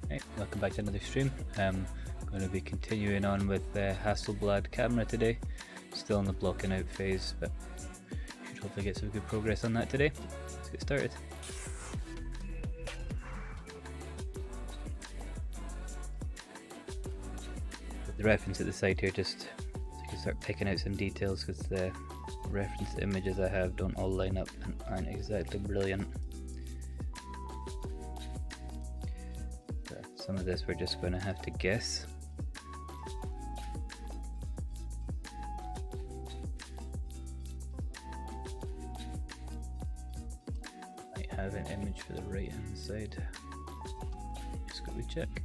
Hey, welcome back to another stream. I'm going to be continuing on with the Hasselblad camera today. Still in the blocking out phase, but should hopefully get some good progress on that today. Let's get started. With the reference at the side here, just so you can start picking out some details, because the reference images I have don't all line up and aren't exactly brilliant. Some of this we're just going to have to guess. Might have an image for the right hand side. Just quickly check.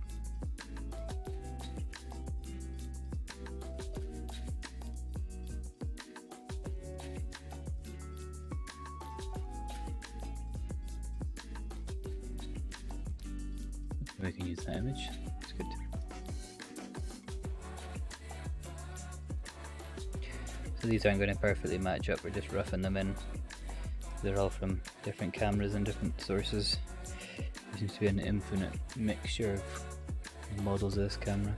We can use that image. It's good. So these aren't going to perfectly match up. We're just roughing them in. They're all from different cameras and different sources. There seems to be an infinite mixture of models of this camera.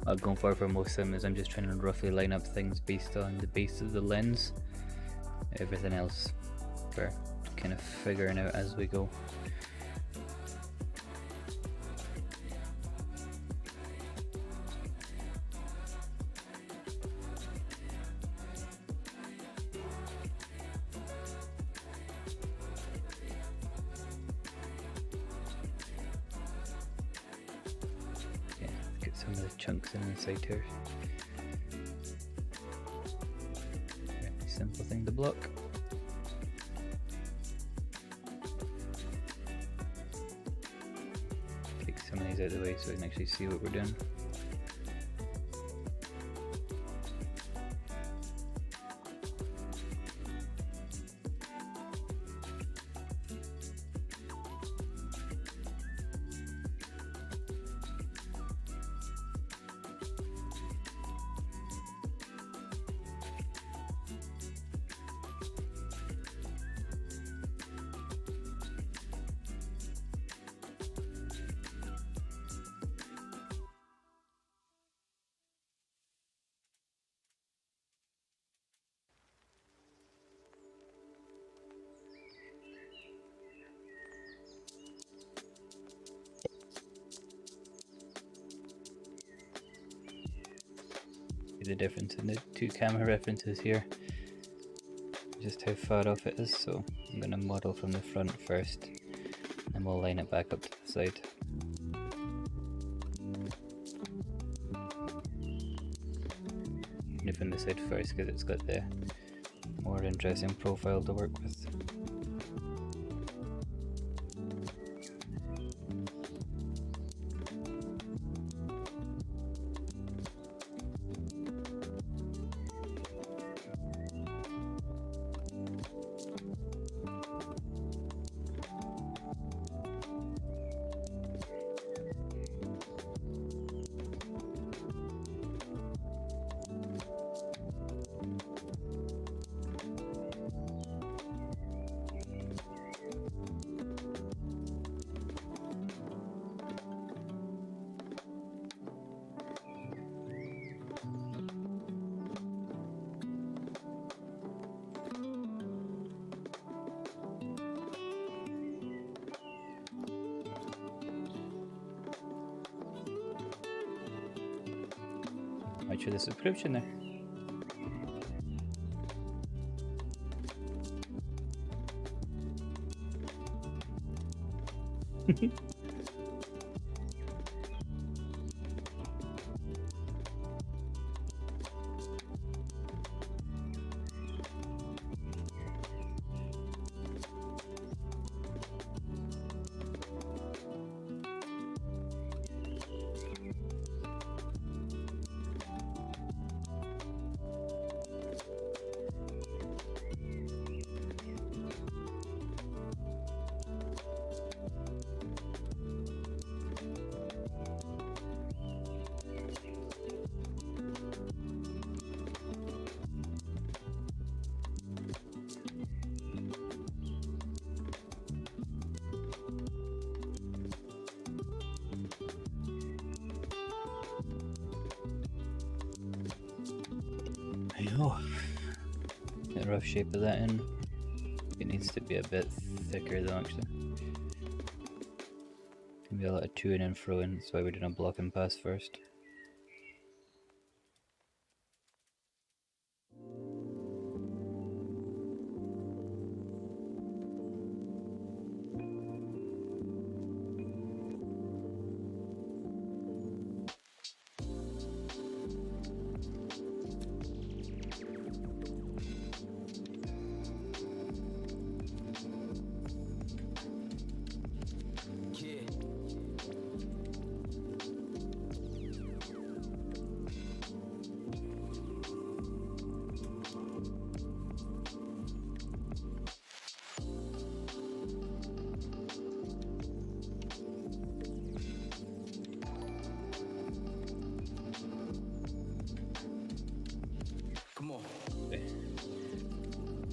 What I'm going for most of them is I'm just trying to roughly line up things based on the base of the lens. Everything else we're kind of figuring out as we go. Some of the chunks in the side here. Very simple thing to block. Take some of these out of the way so I can actually see what we're doing. The difference in the two camera references here, just how far off it is. So I'm going to model from the front first and we'll line it back up to the side. And from the side first because it's got the more interesting profile to work with. Might show the subscription there. Oh, get a rough shape of that in. It needs to be a bit thicker though, actually. Can be a lot of to-in and fro-in, that's why we're doing a block and pass first.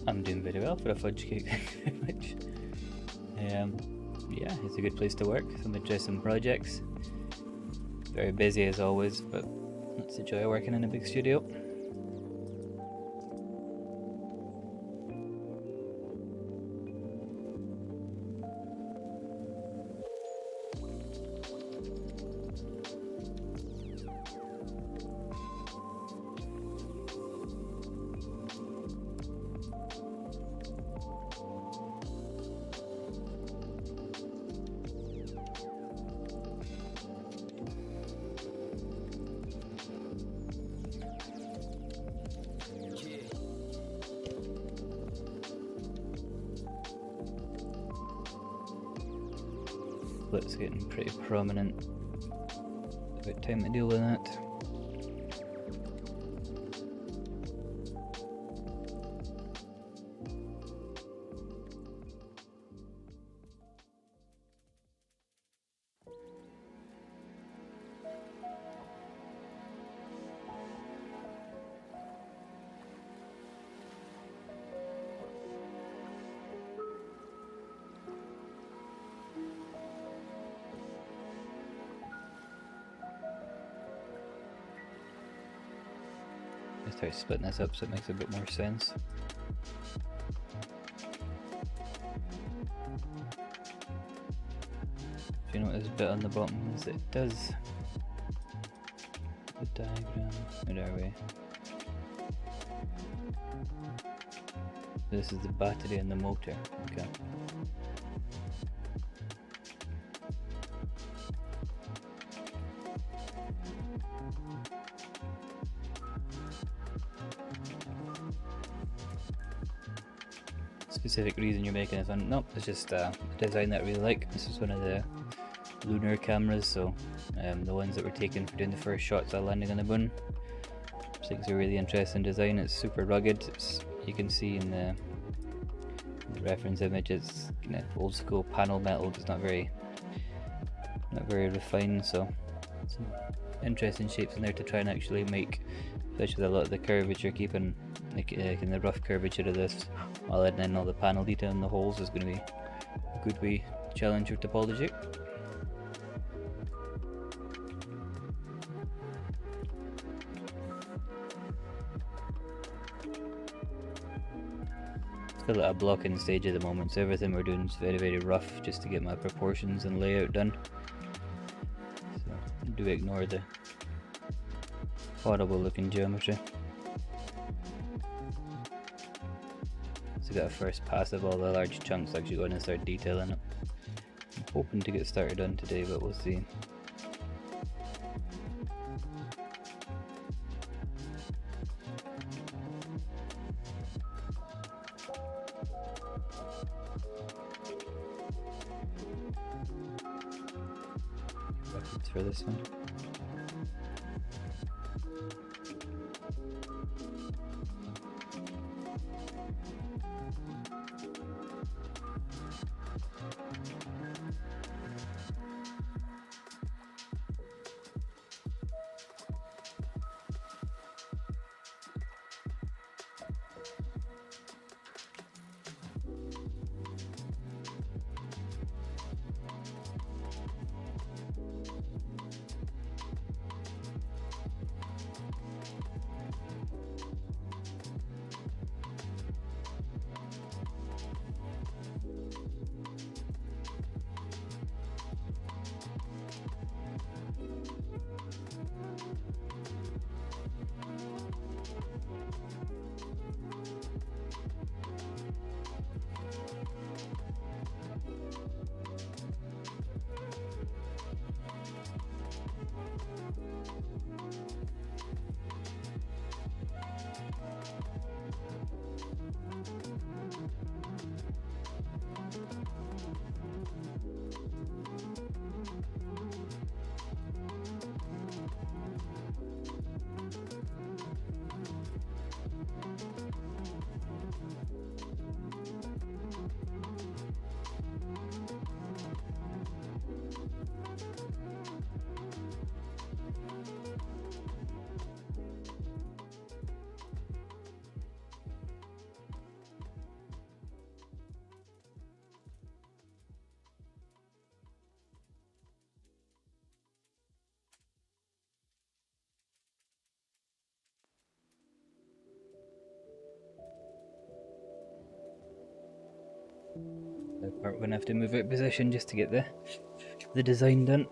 I'm doing very well for a fudge cake, thank you very much. Yeah, it's a good place to work, some interesting projects. Very busy as always, but that's the joy of working in a big studio. Split's getting pretty prominent. About time to deal with that. I start splitting this up so it makes a bit more sense. Do you know what this bit on the bottom is? It does the diagram. Where are we? This is the battery and the motor. Okay. Specific reason you're making this one? Nope, it's just a design that I really like. This is one of the Lunar cameras, so the ones that were taken for doing the first shots of landing on the moon. I think it's a really interesting design. It's super rugged. You can see in the reference image, it's kind of old school panel metal. It's not very refined, so some interesting shapes in there to try and actually make, especially with a lot of the curvature, keeping like in the rough curvature of this, while adding in all the panel detail in the holes is going to be a good way to challenge your topology. Still at a blocking stage at the moment, so everything we're doing is very rough just to get my proportions and layout done. So do ignore the horrible looking geometry. So got a first pass of all the large chunks, actually going and start detailing it. I'm hoping to get started on today, but we'll see. Buckets for this one. part we're gonna have to move out of position just to get the design done.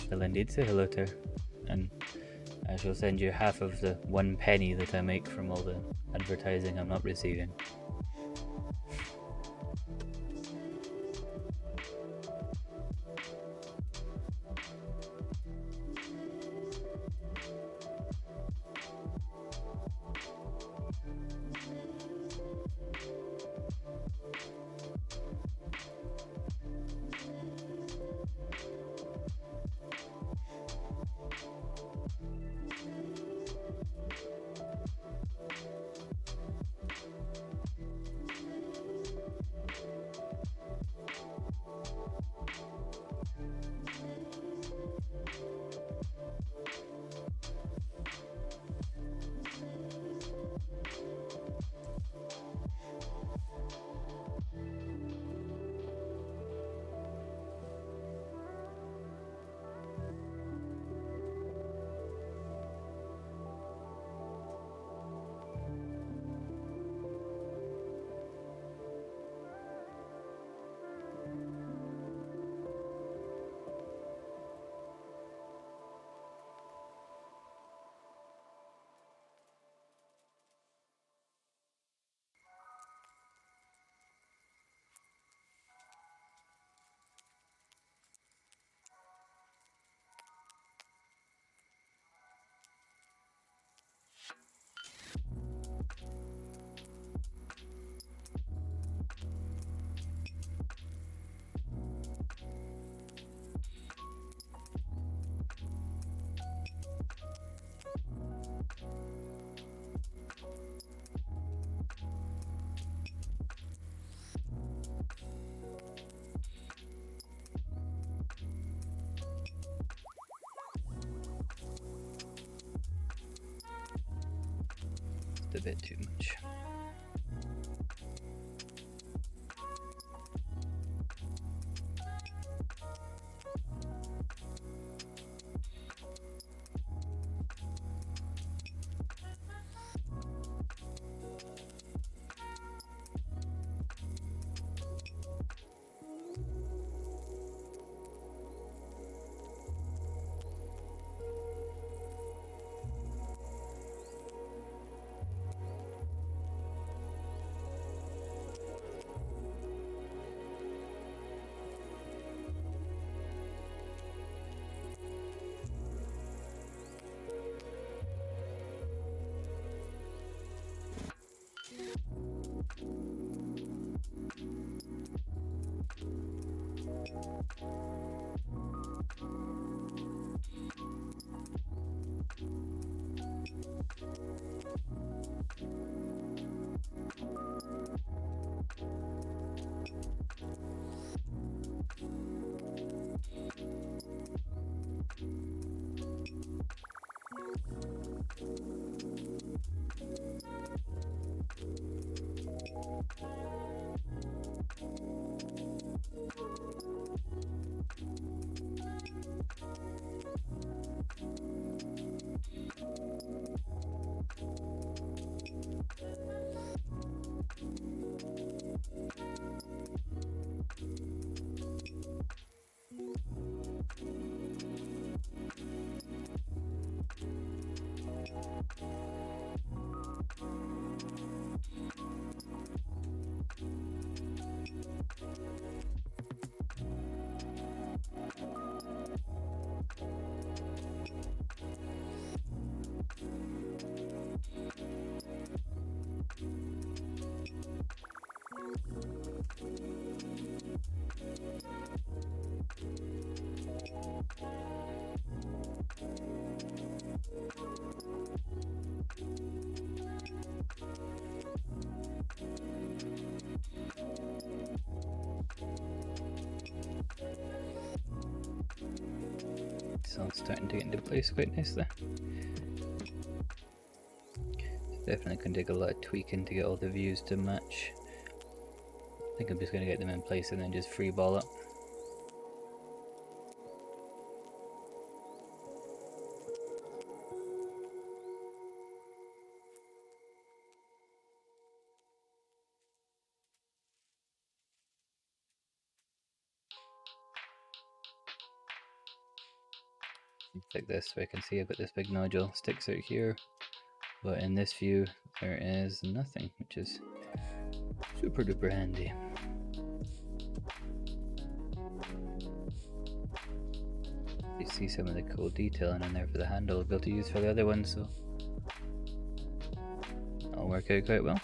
Shall indeed say hello to her, and I shall send you half of the 1 penny that I make from all the advertising I'm not receiving. A bit too much. It's all starting to get into place quite nicely. Definitely can take a lot of tweaking to get all the views to match. I think I'm just going to get them in place and then just freeball it. Like this, so I can see I've got this big nodule sticks out here, but in this view there is nothing, which is super duper handy. You see some of the cool detailing in there for the handle I'll be able to use for the other one, so that'll work out quite well.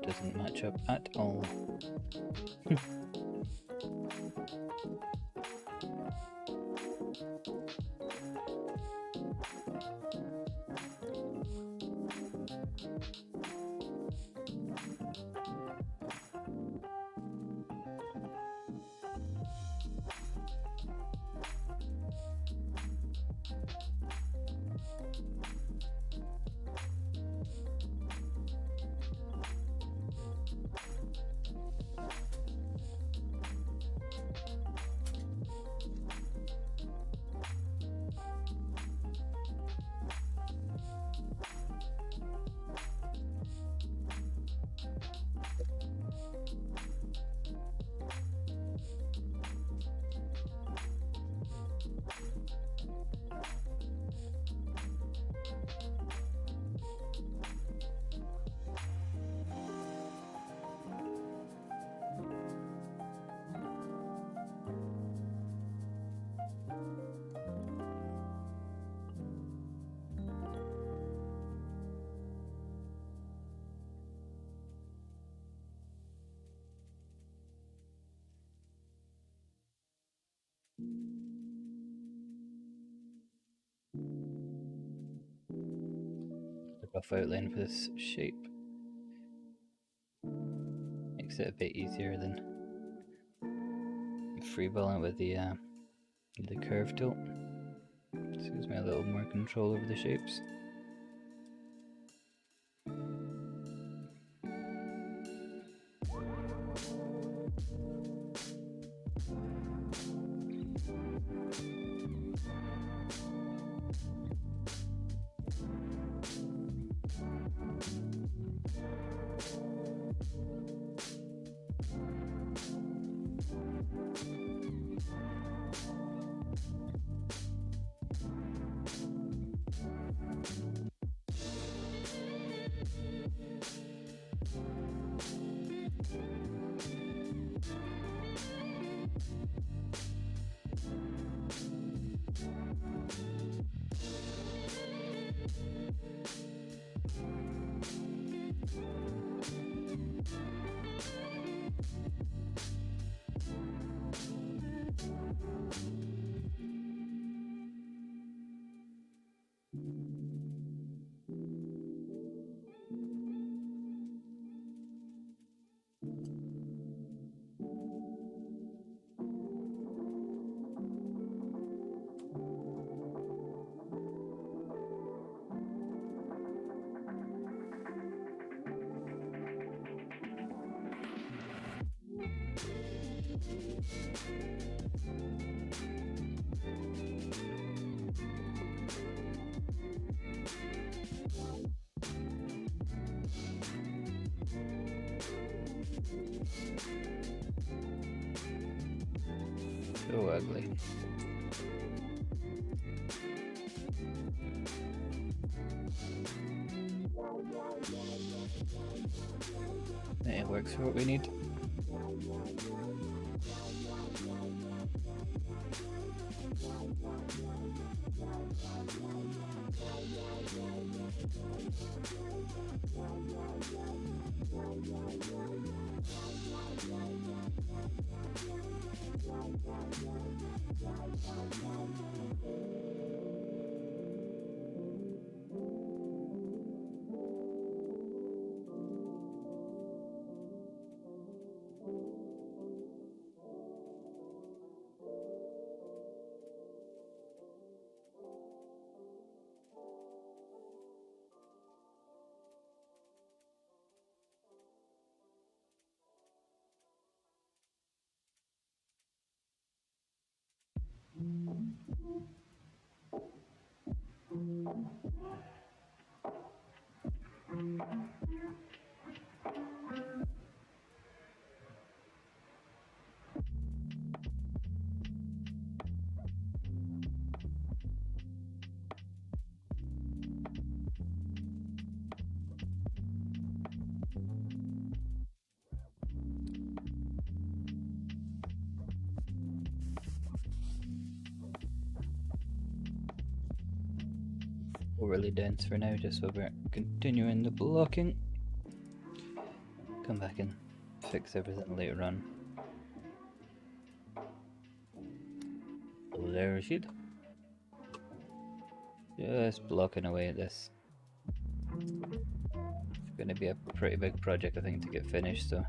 Doesn't match up at all. Rough outline for this shape makes it a bit easier than freeballing with the curve tool. This gives me a little more control over the shapes. So ugly. It works for what we need. Overly dense for now, just so we're continuing the blocking. Come back and fix everything later on. There, Rashid. Just blocking away at this. It's going to be a pretty big project, I think, to get finished, so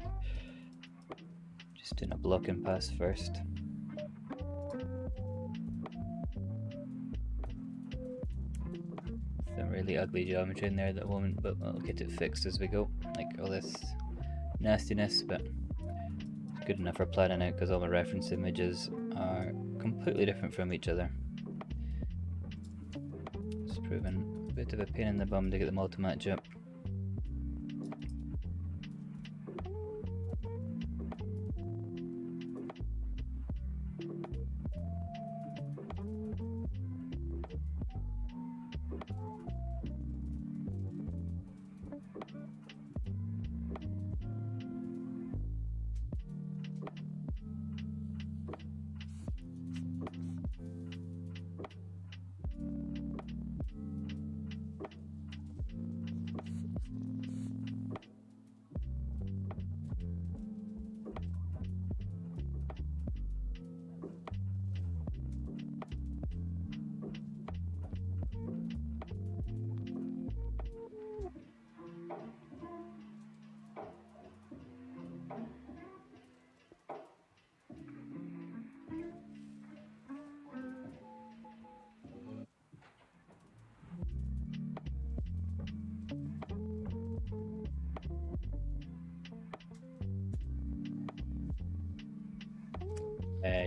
just doing a blocking pass first. Some really ugly geometry in there at the moment, but we'll get it fixed as we go. Like all this nastiness, but it's good enough for planning out because all my reference images are completely different from each other. It's proven a bit of a pain in the bum to get them all to match up.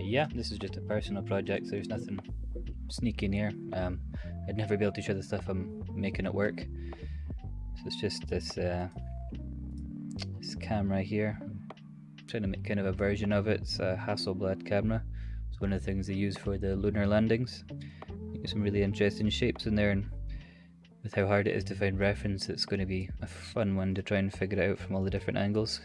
Yeah, this is just a personal project, so there's nothing sneaky in here. I'd never be able to show the stuff I'm making at work. So it's just this this camera here. I'm trying to make kind of a version of it. It's a Hasselblad camera. It's one of the things they use for the lunar landings. There's some really interesting shapes in there, and with how hard it is to find reference, it's going to be a fun one to try and figure it out from all the different angles.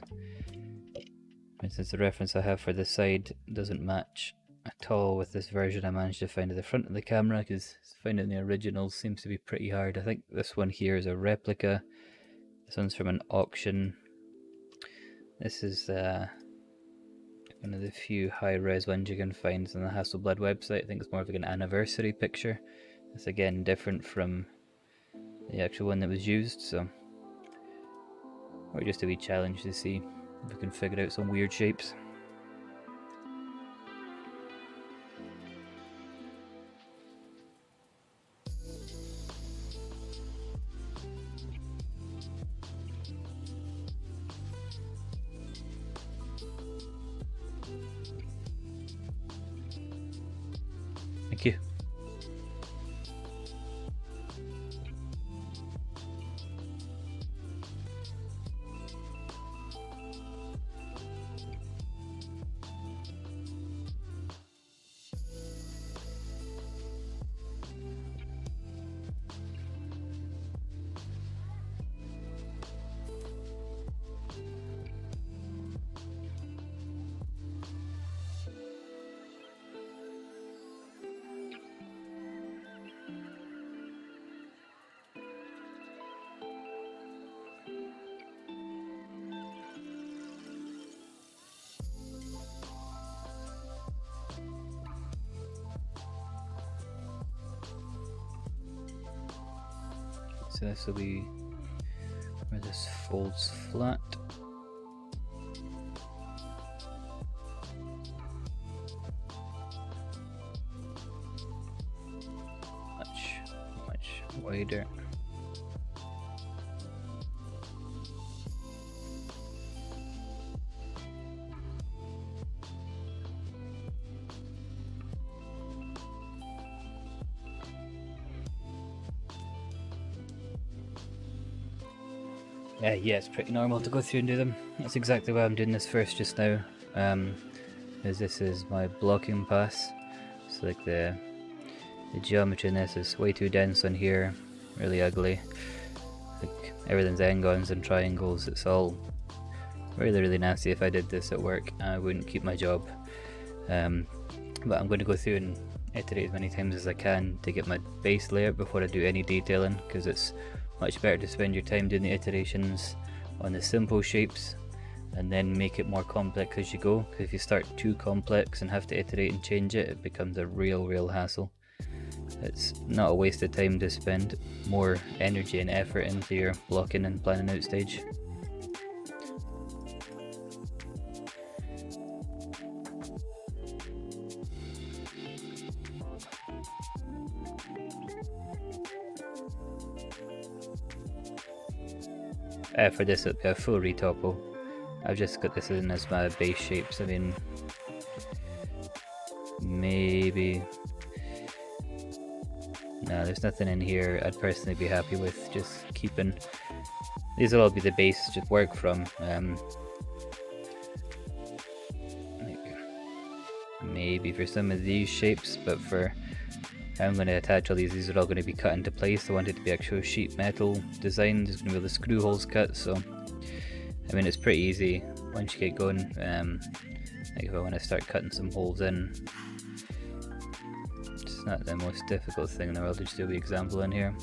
For instance, the reference I have for this side doesn't match at all with this version I managed to find at the front of the camera, because finding the originals seems to be pretty hard. I think this one here is a replica. This one's from an auction. This is one of the few high-res ones you can find on the Hasselblad website. I think it's more of like an anniversary picture. It's again different from the actual one that was used, so or just a wee challenge to see if we can figure out some weird shapes. Thank you. So this will be where this folds flat. Much wider. Yeah, it's pretty normal to go through and do them. That's exactly why I'm doing this first just now, as this is my blocking pass. So like the geometry in this is way too dense on here, really ugly. Like everything's n-gons and triangles, it's all really nasty. If I did this at work, I wouldn't keep my job. But I'm going to go through and iterate as many times as I can to get my base layout before I do any detailing, because it's much better to spend your time doing the iterations on the simple shapes and then make it more complex as you go, because if you start too complex and have to iterate and change it, it becomes a real hassle. It's not a waste of time to spend more energy and effort into your blocking and planning out stage. For this it'll be a full retopo. I've just got this in as my base shapes. I mean, maybe... no, there's nothing in here I'd personally be happy with just keeping. These will all be the base to work from. Maybe for some of these shapes, but for I'm going to attach all these are all going to be cut into place. I want it to be actual sheet metal design. There's going to be all the screw holes cut, so I mean it's pretty easy once you get going. Like if I want to start cutting some holes in, it's not the most difficult thing in the world to just do an example in here.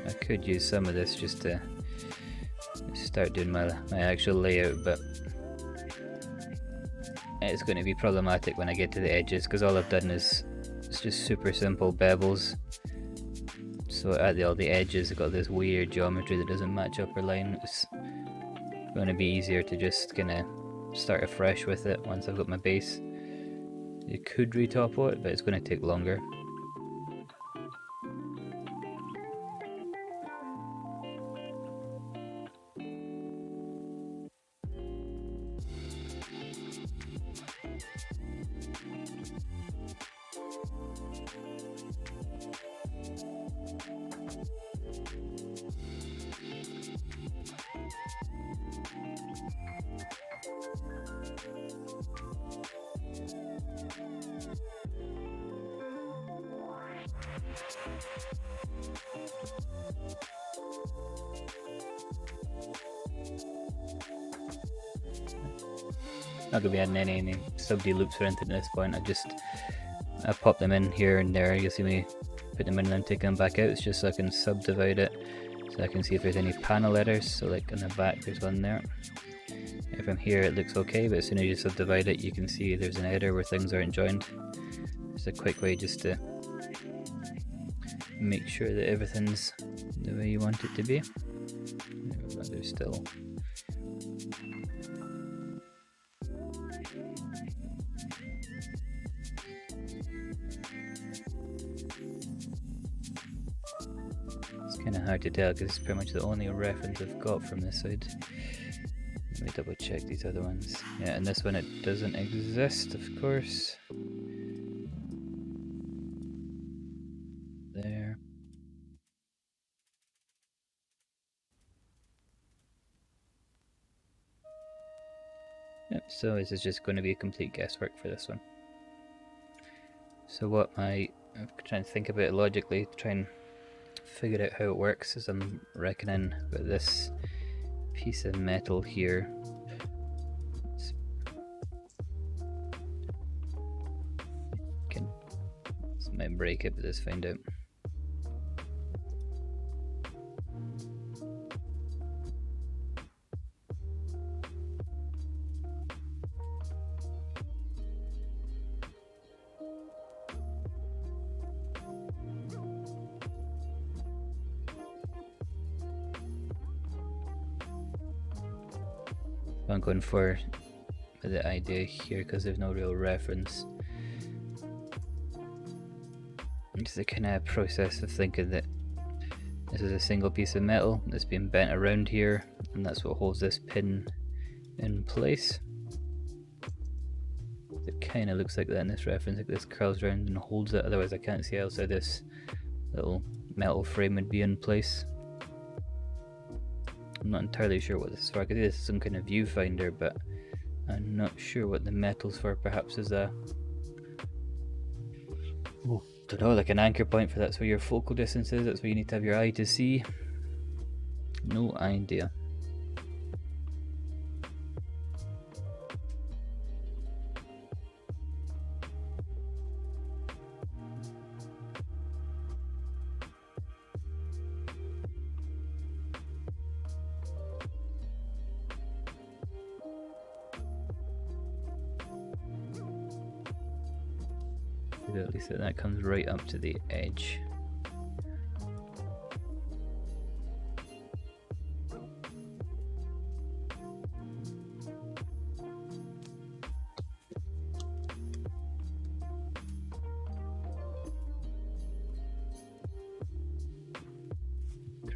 I could use some of this just to start doing my actual layout, but it's going to be problematic when I get to the edges, because all I've done is it's just super simple bevels. So at all the edges I've got this weird geometry that doesn't match up or line. It's going to be easier to just kind of start afresh with it once I've got my base. You could retopo it, but it's going to take longer. Not going to be adding any subd loops or anything at this point. I pop them in here and there. You'll see me put them in and then take them back out. It's just so I can subdivide it, so I can see if there's any panel errors. So like on the back there's one there. from here it looks okay, but as soon as you subdivide it you can see there's an error where things aren't joined. It's a quick way just to make sure that everything's the way you want it to be. But there's still kind of hard to tell because it's pretty much the only reference I've got from this side. Let me double check these other ones. Yeah, and this one it doesn't exist, of course. There. Yep, so this is just going to be a complete guesswork for this one. So what I'm trying to think about it logically, try and figure out how it works, as I'm reckoning with this piece of metal here. This might break it, but let's find out. I'm going for the idea here because there's no real reference. It's the kind of process of thinking that this is a single piece of metal that's been bent around here, and that's what holds this pin in place. It kind of looks like that in this reference, like this curls around and holds it, otherwise I can't see how else this little metal frame would be in place. I'm not entirely sure what this is for. I could do this as some kind of viewfinder, but I'm not sure what the metal's for. Perhaps as a, don't know, like an anchor point for that's where your focal distance is. That's where you need to have your eye to see. No idea. At least that comes right up to the edge.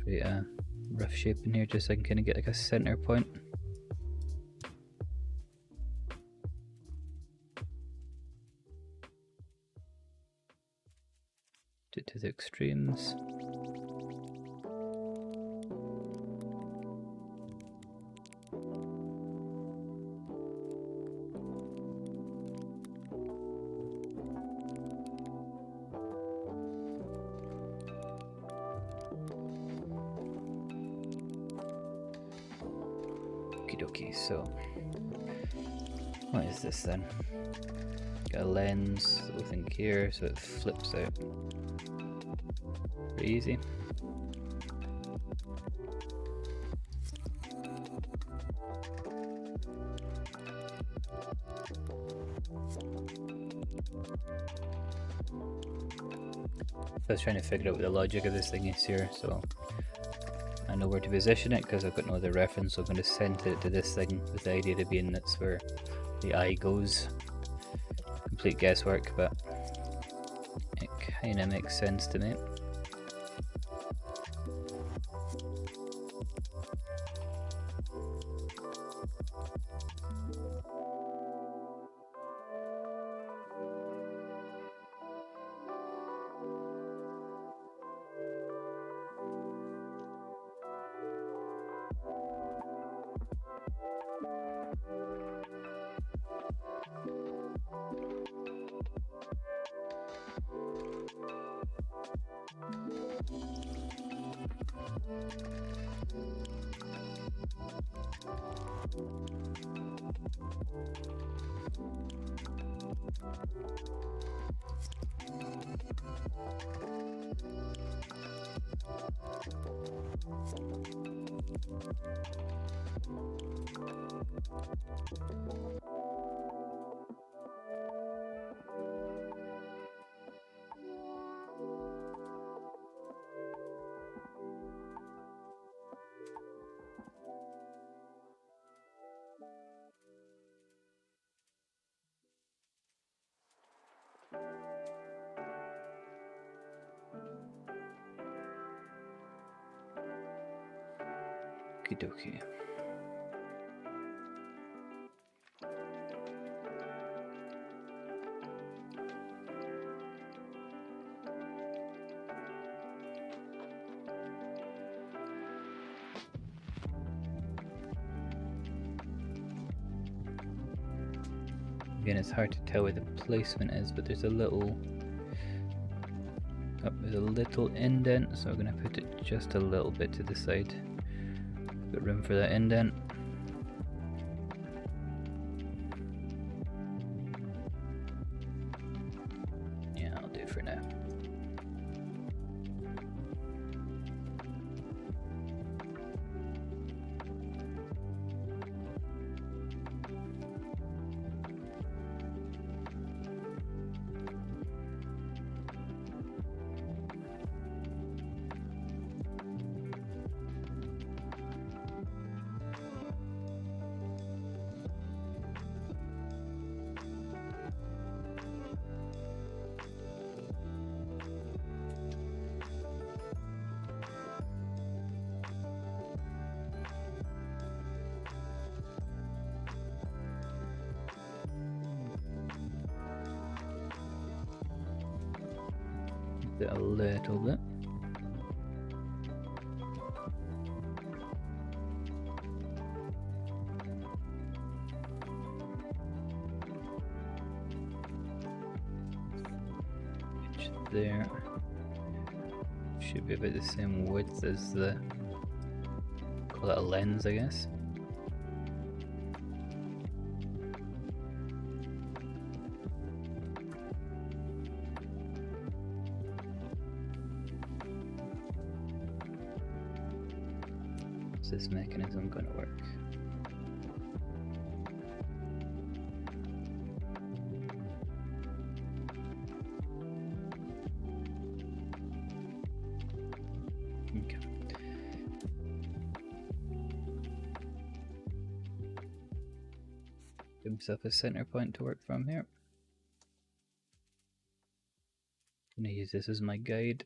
Create a rough shape in here just so I can kind of get like a center point. To the extremes. Okie dokie, so what is this then? Got a lens, I think here, so it flips out. Pretty easy. I was trying to figure out what the logic of this thing is here, so I know where to position it because I've got no other reference, so I'm going to center it to this thing with the idea to being that's where the eye goes. Complete guesswork, but it kind of makes sense to me. Okie dokie. Again, it's hard to tell where the placement is, but there's a little indent, so I'm going to put it just a little bit to the side. Got room for that indent. Yeah, I'll do for now. A little bit. Which there should be about the same width as the, call it a lens, I guess. This mechanism going to work? Okay. Give myself a center point to work from here. I'm going to use this as my guide.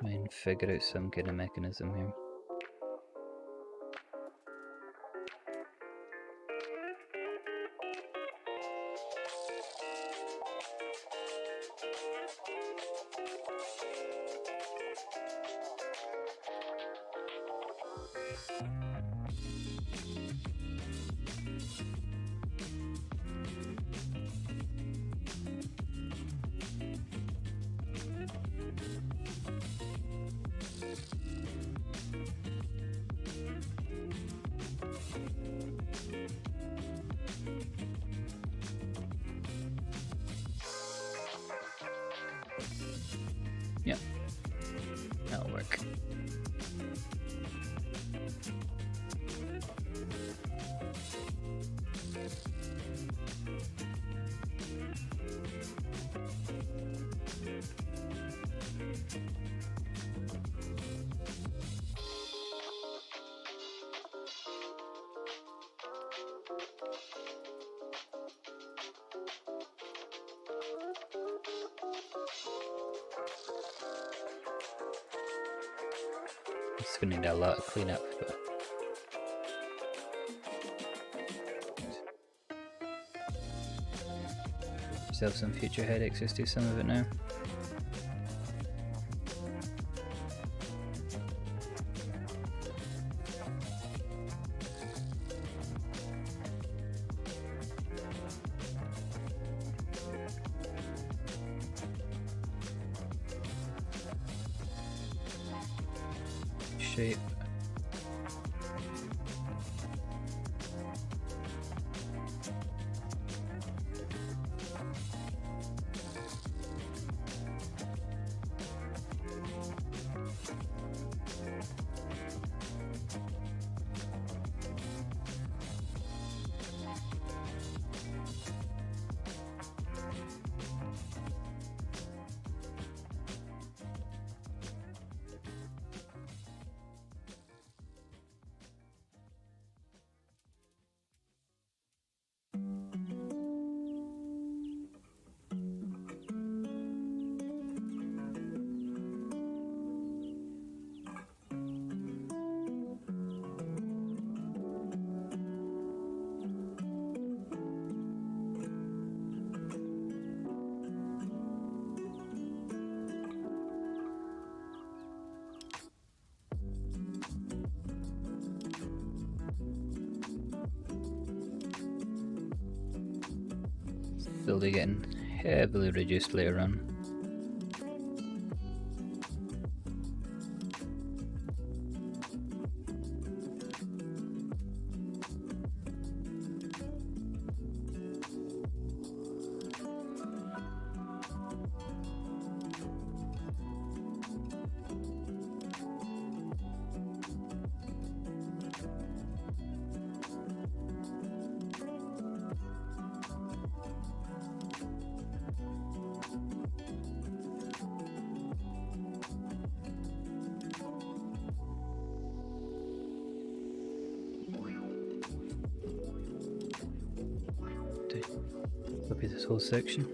Try and figure out some kind of mechanism here. Yeah, that'll work. It's going to need a lot of cleanup, but yourself some future headaches, just do some of it now. Shape. still be getting heavily reduced later on. Copy this whole section.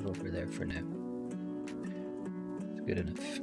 Over there for now. It's good enough.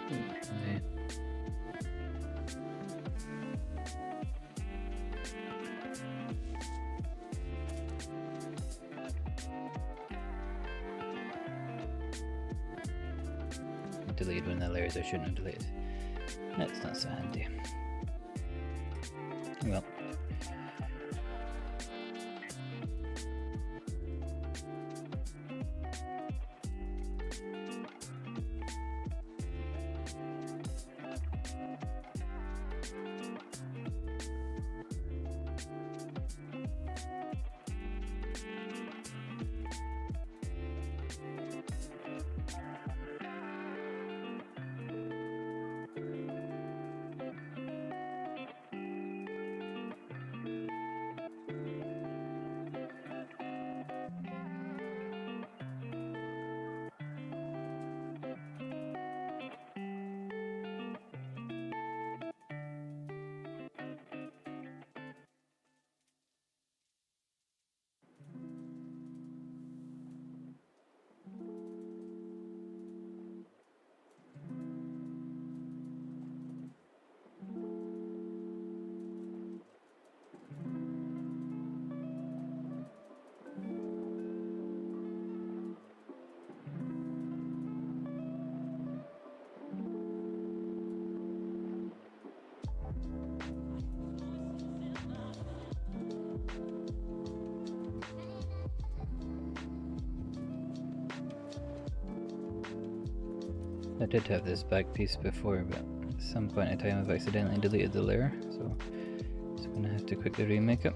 Okay. Deleted one of the layers I shouldn't have deleted. That's not so handy. Well. I did have this back piece before, but at some point in time I've accidentally deleted the layer, so I'm gonna have to quickly remake it.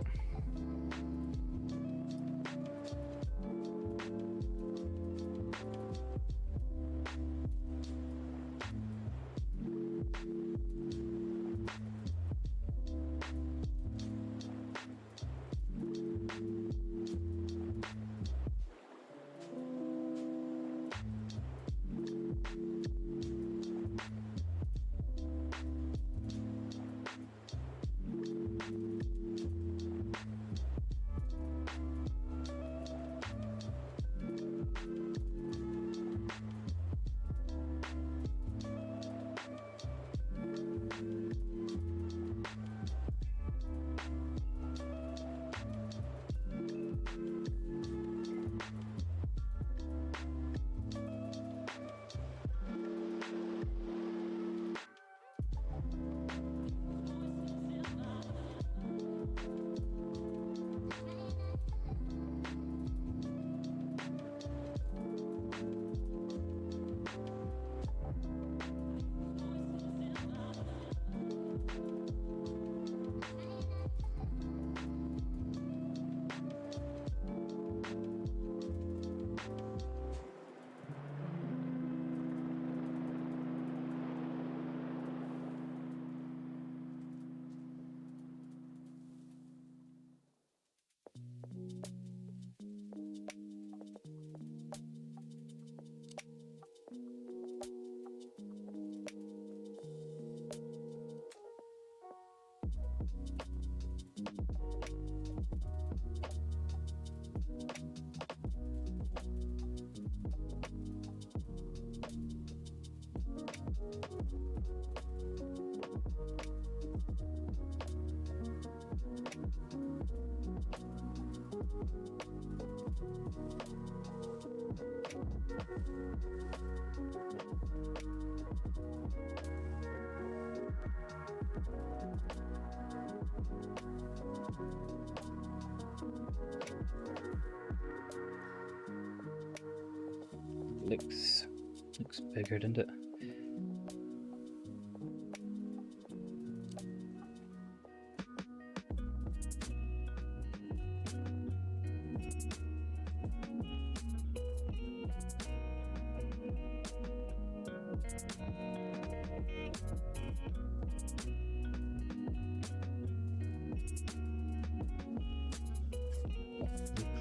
Looks bigger, doesn't it?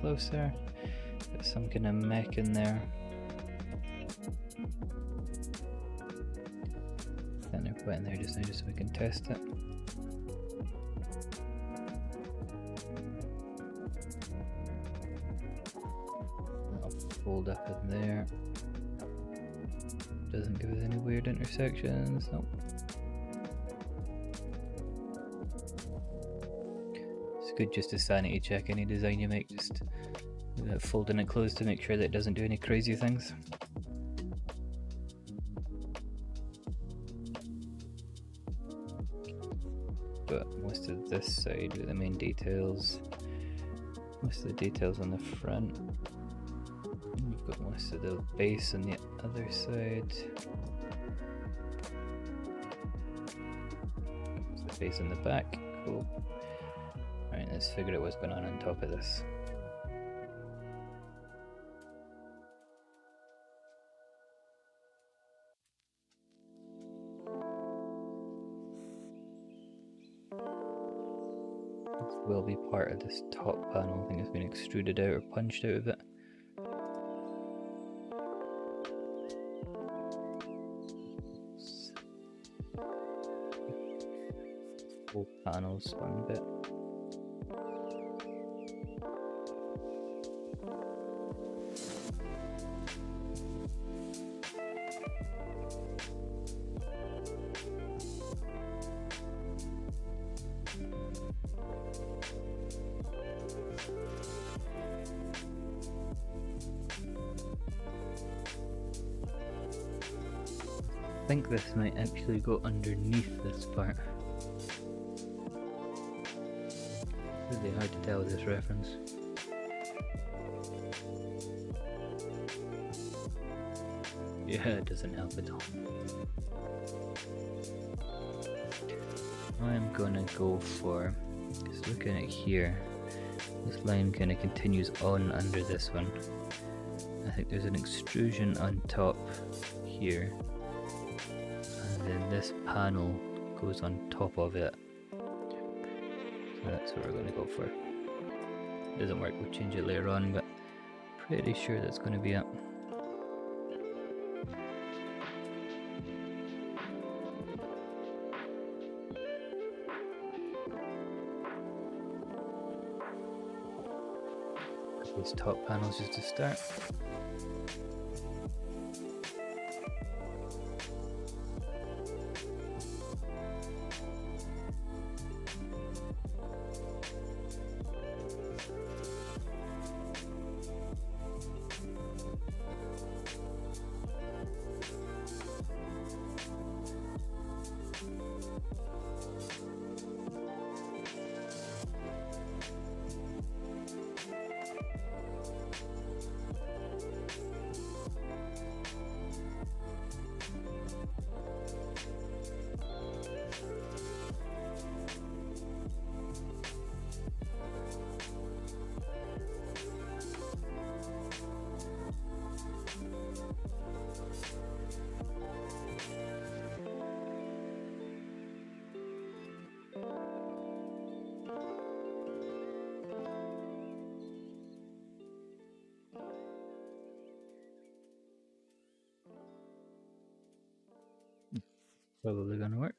Closer. Got some kind of mech in there. And they're putting there just now just so we can test it. I'll fold up in there. Doesn't give us any weird intersections. Nope. It's good just to sanity check any design you make, just folding it closed to make sure that it doesn't do any crazy things. But most of this side with the main details, most of the details on the front. We've got most of the base on the other side. There's the base on the back. Cool. Alright, let's figure out what's going on top of this. This will be part of this top panel. I think it's been extruded out or punched out of it. Full panels one bit. I think this might actually go underneath this part. Really hard to tell with this reference. Yeah, it doesn't help at all. I'm gonna go for, just looking at here, this line kind of continues on under this one. I think there's an extrusion on top here, and then this panel goes on top of it. So that's what we're going to go for. Doesn't work, we'll change it later on, but pretty sure that's going to be it. These top panels just to start. Probably gonna work.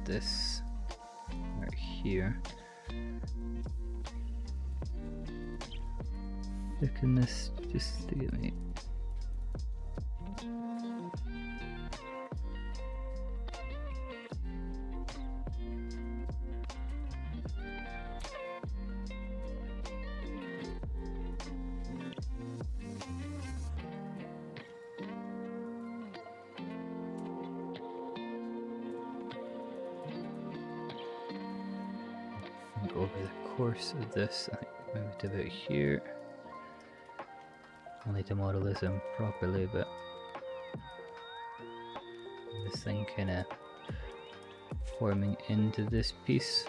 This right here. Thicken this just to get me. Go over the course of this, I think moved about here. I'll need to model this in properly, but this thing kinda forming into this piece.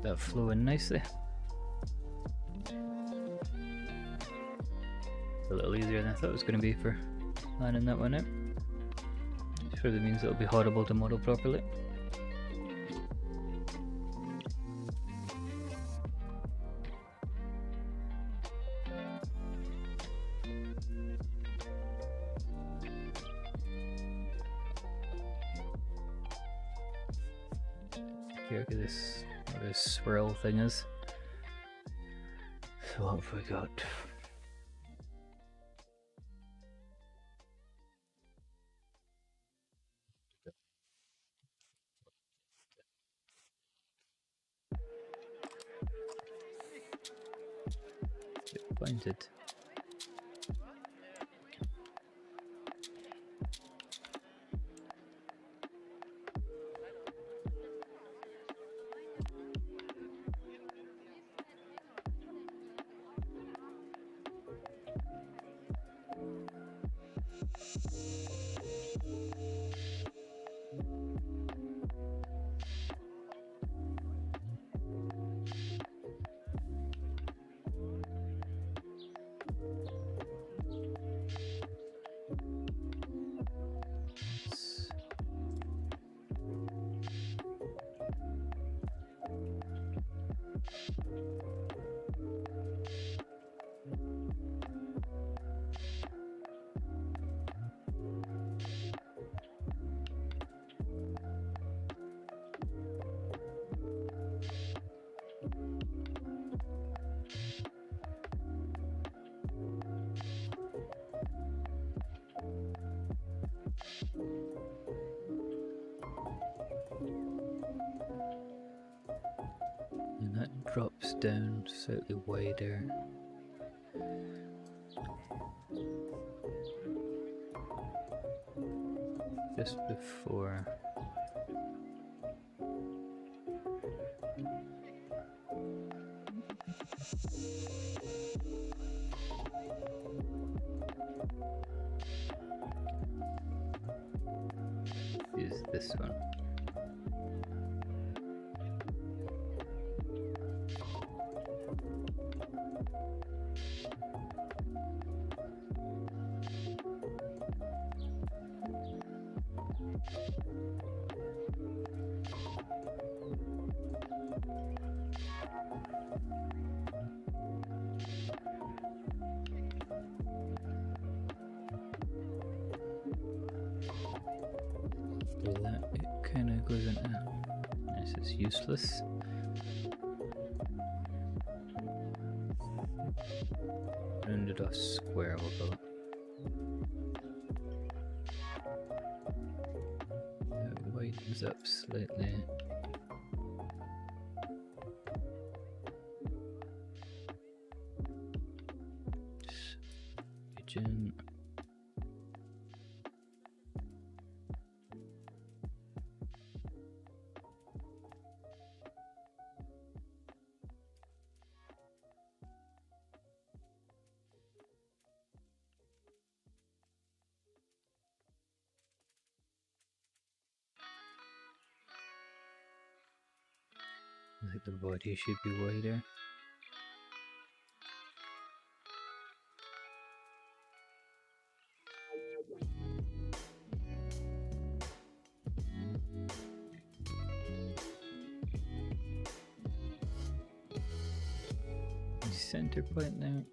That flowing nicely. A little easier than I thought it was going to be for lining that one out. Surely means it'll be horrible to model properly. Here, look at this, what this swirl thing is. So what have we got? disappointed. And that drops down slightly wider. Just before is this one. After that, it kind of goes into this is useless. Rounded off square we'll go. It widens up slightly. Pigeon. I think the body should be wider. Center point now.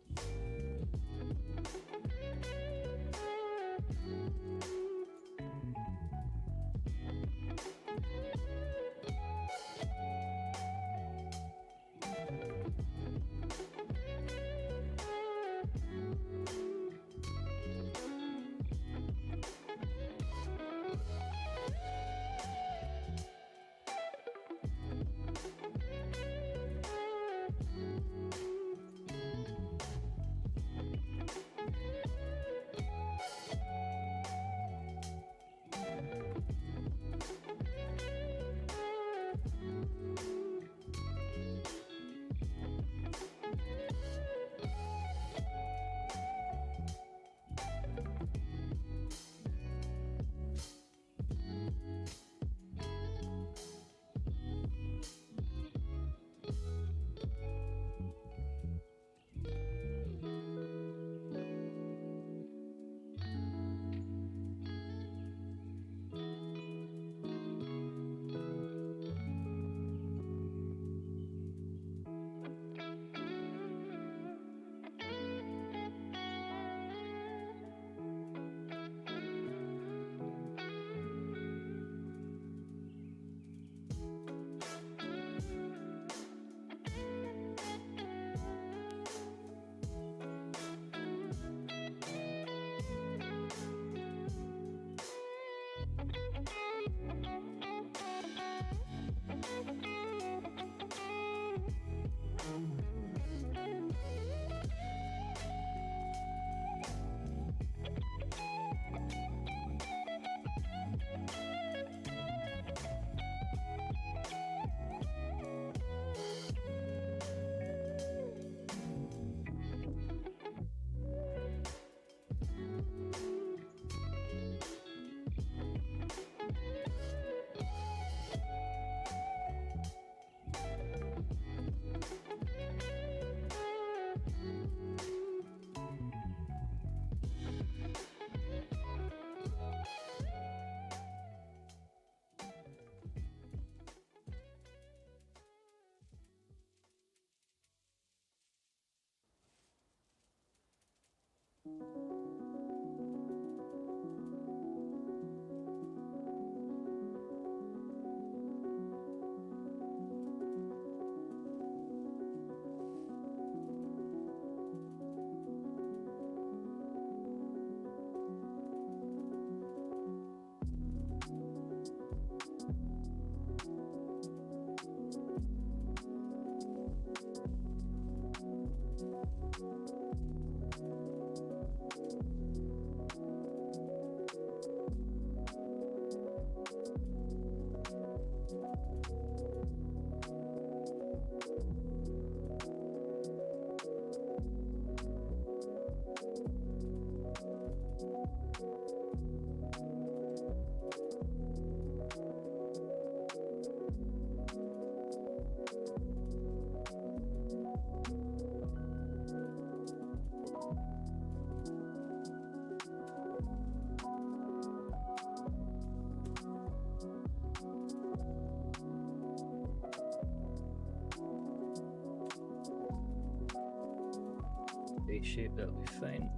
base shape, that'll be fine.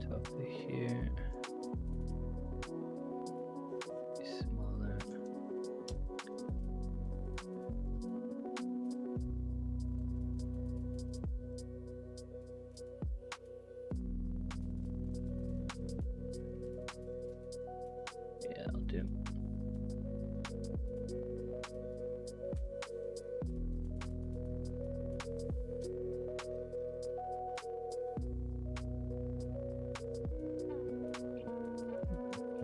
Top of here. Smaller. Yeah, I'll do.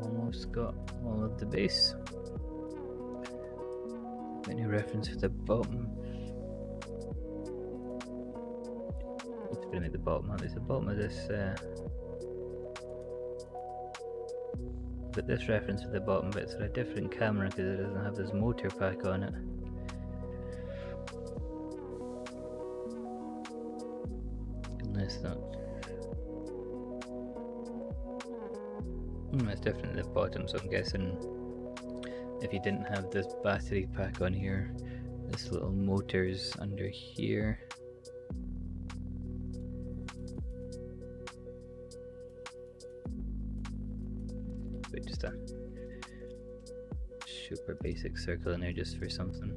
Almost got all of the base. Any reference for the bottom? It's going to make the bottom. It's the bottom of this. But this reference for the bottom bit's a different camera because it doesn't have this motor pack on it. Unless that. It's definitely the bottom, so I'm guessing if you didn't have this battery pack on here, this little motor's under here. Wait, just a super basic circle in there just for something.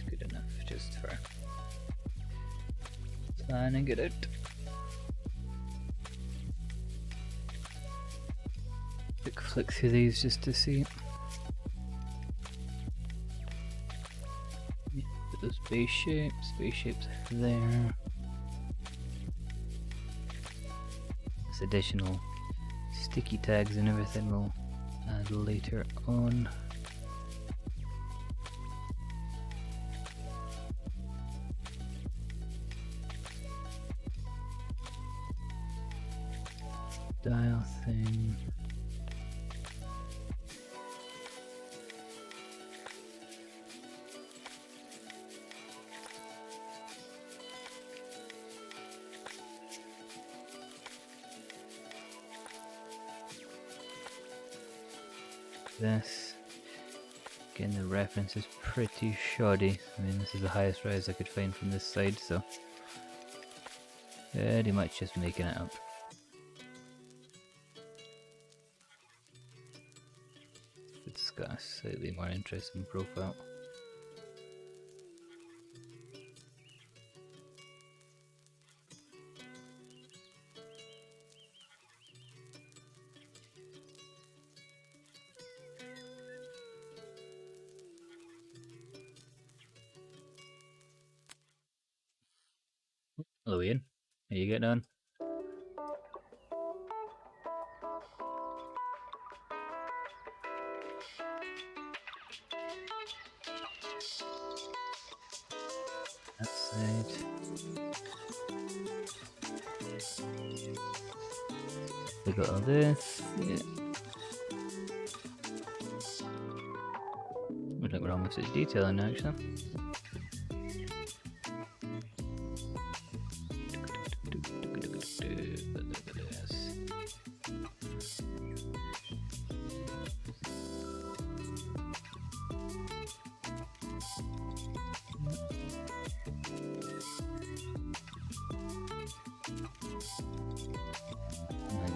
Good enough just for planning it out. Quick flick through these just to see. Put those base shapes there. This additional sticky tags and everything we'll add later on. Dial thing. This. Again, the reference is pretty shoddy. I mean, this is the highest res I could find from this side, so pretty much just making it up. It's got a slightly more interesting profile. Hello Ian, how you getting on? That side. We got all this, yeah. Looks like we're almost at detailing now, actually.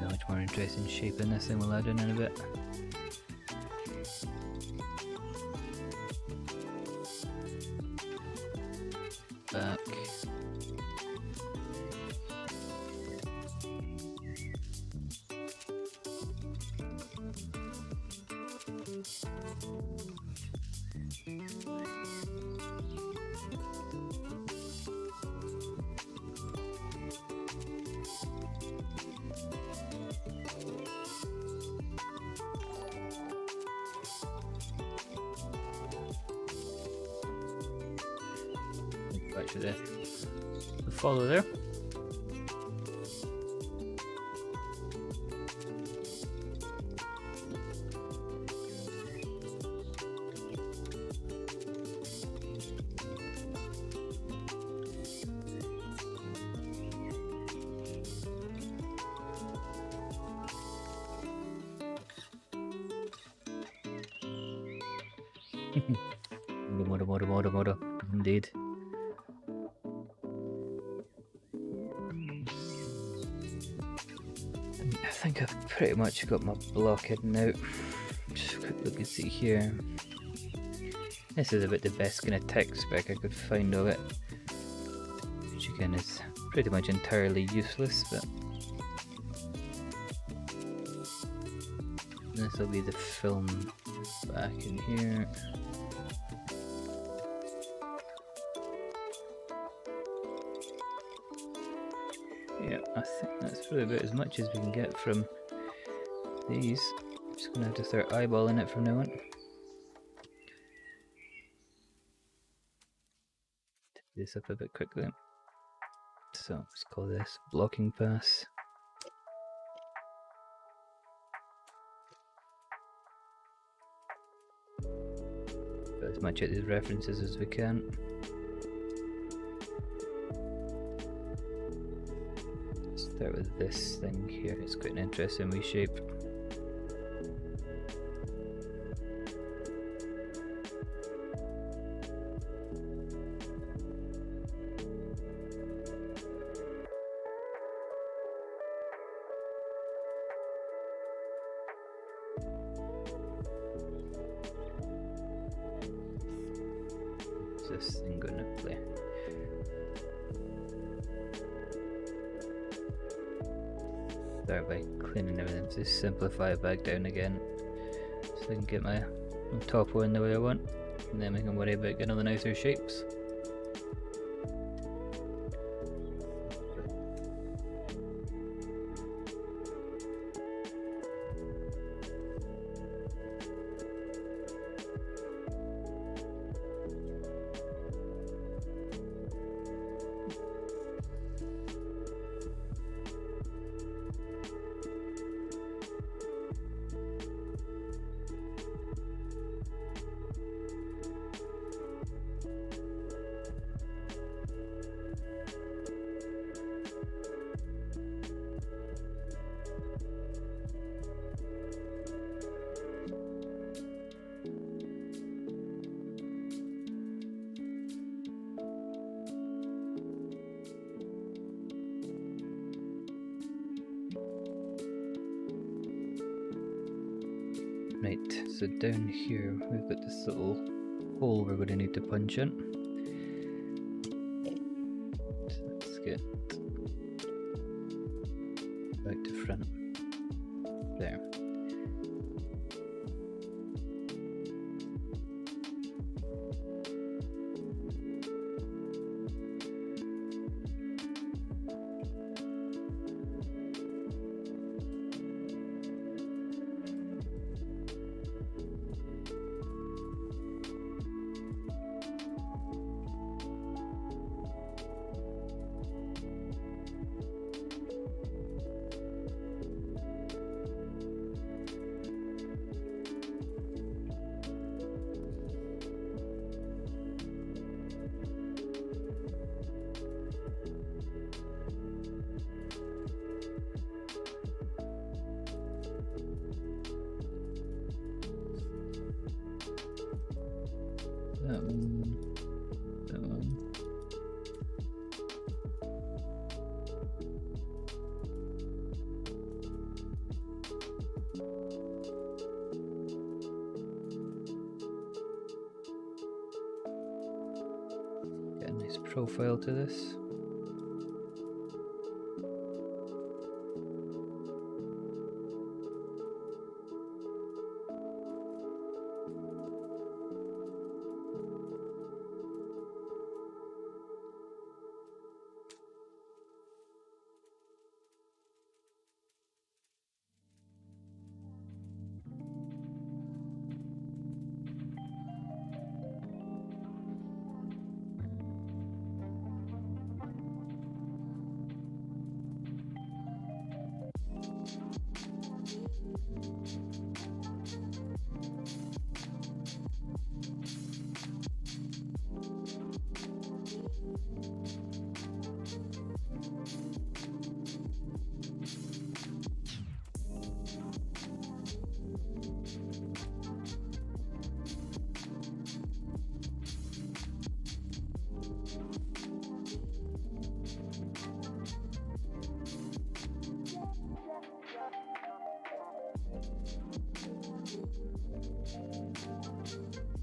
Much more interesting shape in this thing we'll add in a bit. Back. Back to the follow there. Modo, indeed. I think I've pretty much got my block hidden out. Just a quick look and see here. This is about the best kind of tech spec I could find of it, which again is pretty much entirely useless, but this will be the film back in here. Yeah, I think that's probably about as much as we can get from these. I'm just gonna have to start eyeballing it from now on. Take this up a bit quickly. So let's call this blocking pass. Put as much of these references as we can. Start with this thing here. It's quite an interesting wee shape. What's this thing gonna play? Start by cleaning everything, just simplify it back down again so I can get my top one the way I want, and then we can worry about getting all the nicer shapes. Right, so down here we've got this little hole we're going to need to punch in. So let's get back to front. There. That one. Get a nice profile to this.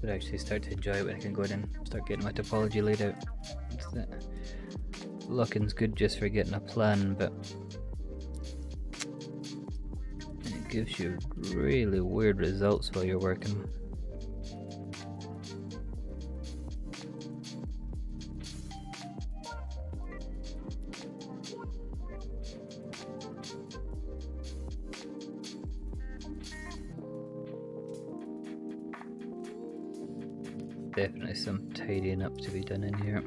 But actually start to enjoy it when I can go in and start getting my topology laid out. Lock-in's good just for getting a plan, but it gives you really weird results while you're working. Definitely some tidying up to be done in here.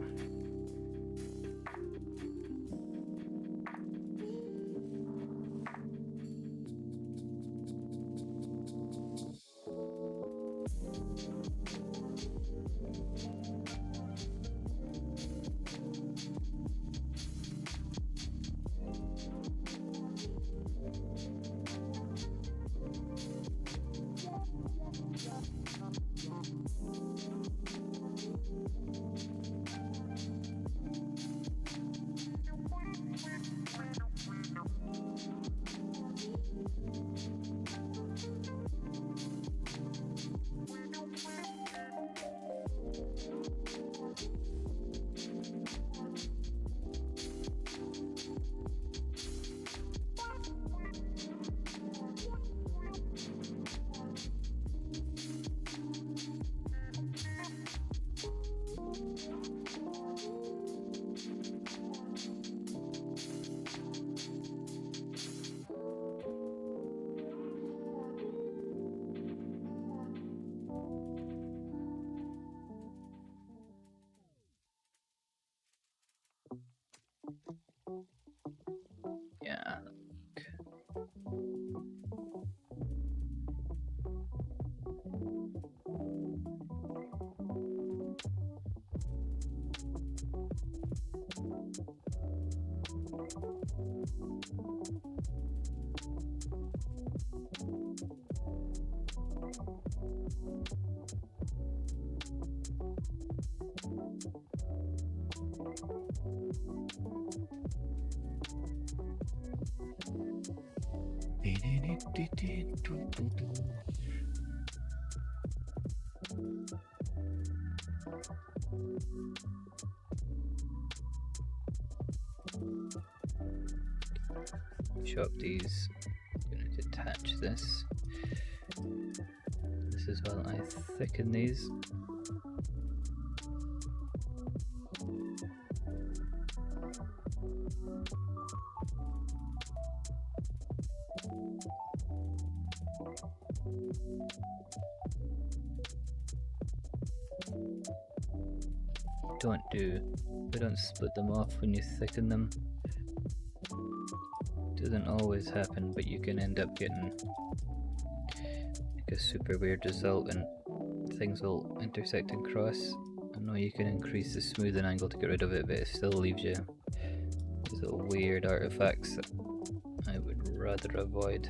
Yeah. Show up these. I'm going to detach this. This is while I thicken these. Don't split them off when you thicken them. Doesn't always happen, but you can end up getting like a super weird result and things will intersect and cross. I know you can increase the smoothing angle to get rid of it, but it still leaves you these little weird artifacts that I would rather avoid.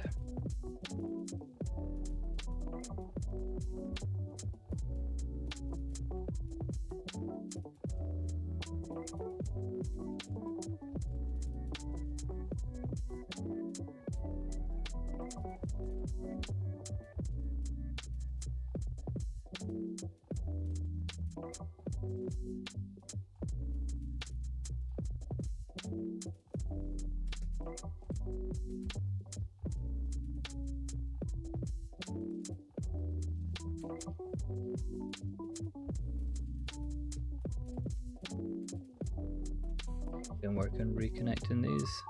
Can work on reconnecting these.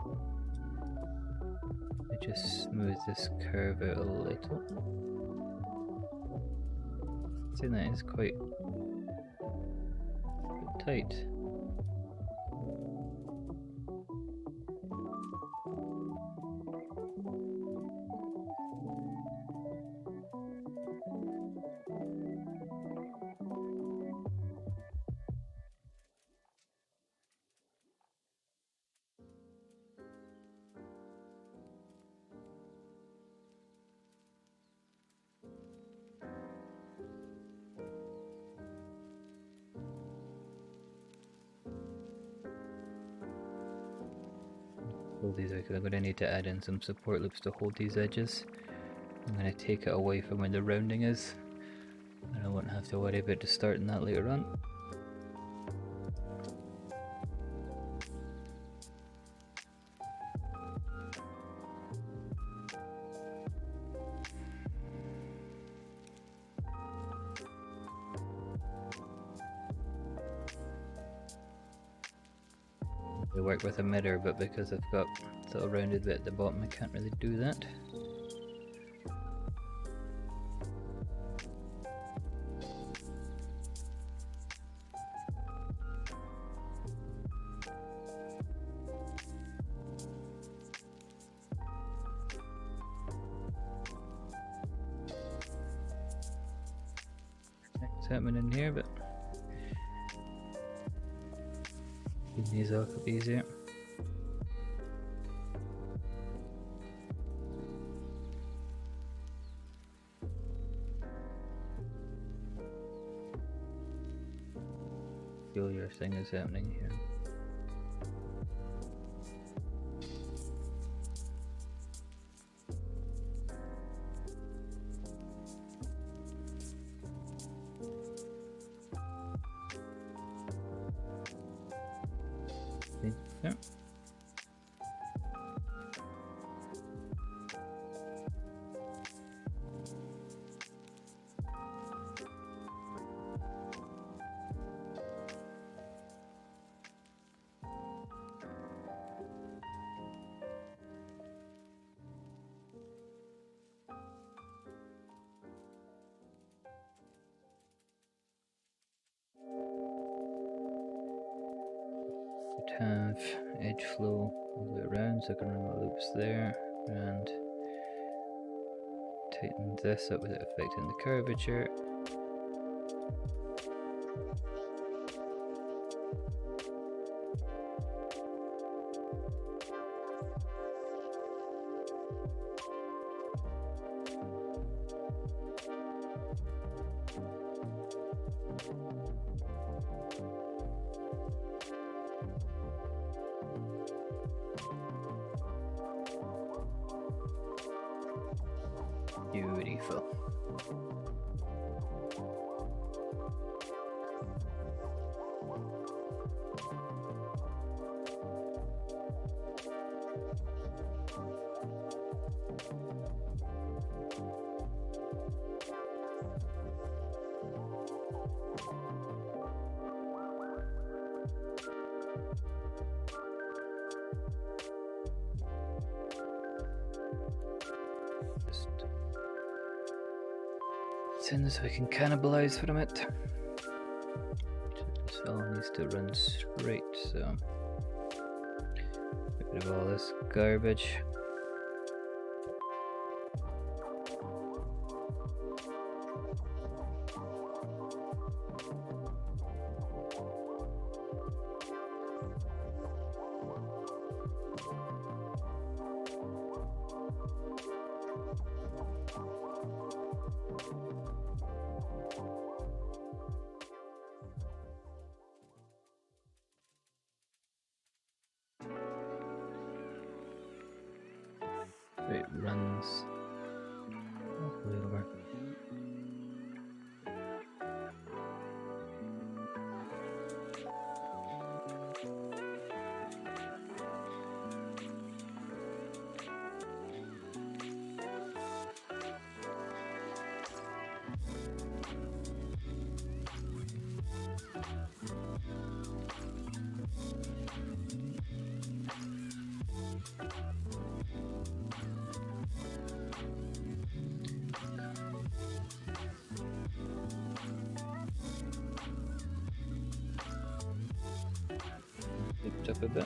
I just smooth this curve out a little. See, that is quite tight. Hold these out because I'm going to need to add in some support loops to hold these edges. I'm going to take it away from where the rounding is. and I won't have to worry about distorting that later on. They work with a mirror, but because I've got a little rounded bit at the bottom, I can't really do that. It's happening in here, but keeping these off a bit easier. Peculiar thing is happening here. Yeah. Have edge flow all the way around, so I can run my loops there and tighten this up without affecting the curvature. Beautiful. Just send this so I can cannibalize from it. This all needs to run straight, so get rid of all this garbage. It runs all the way over. Lift up a bit.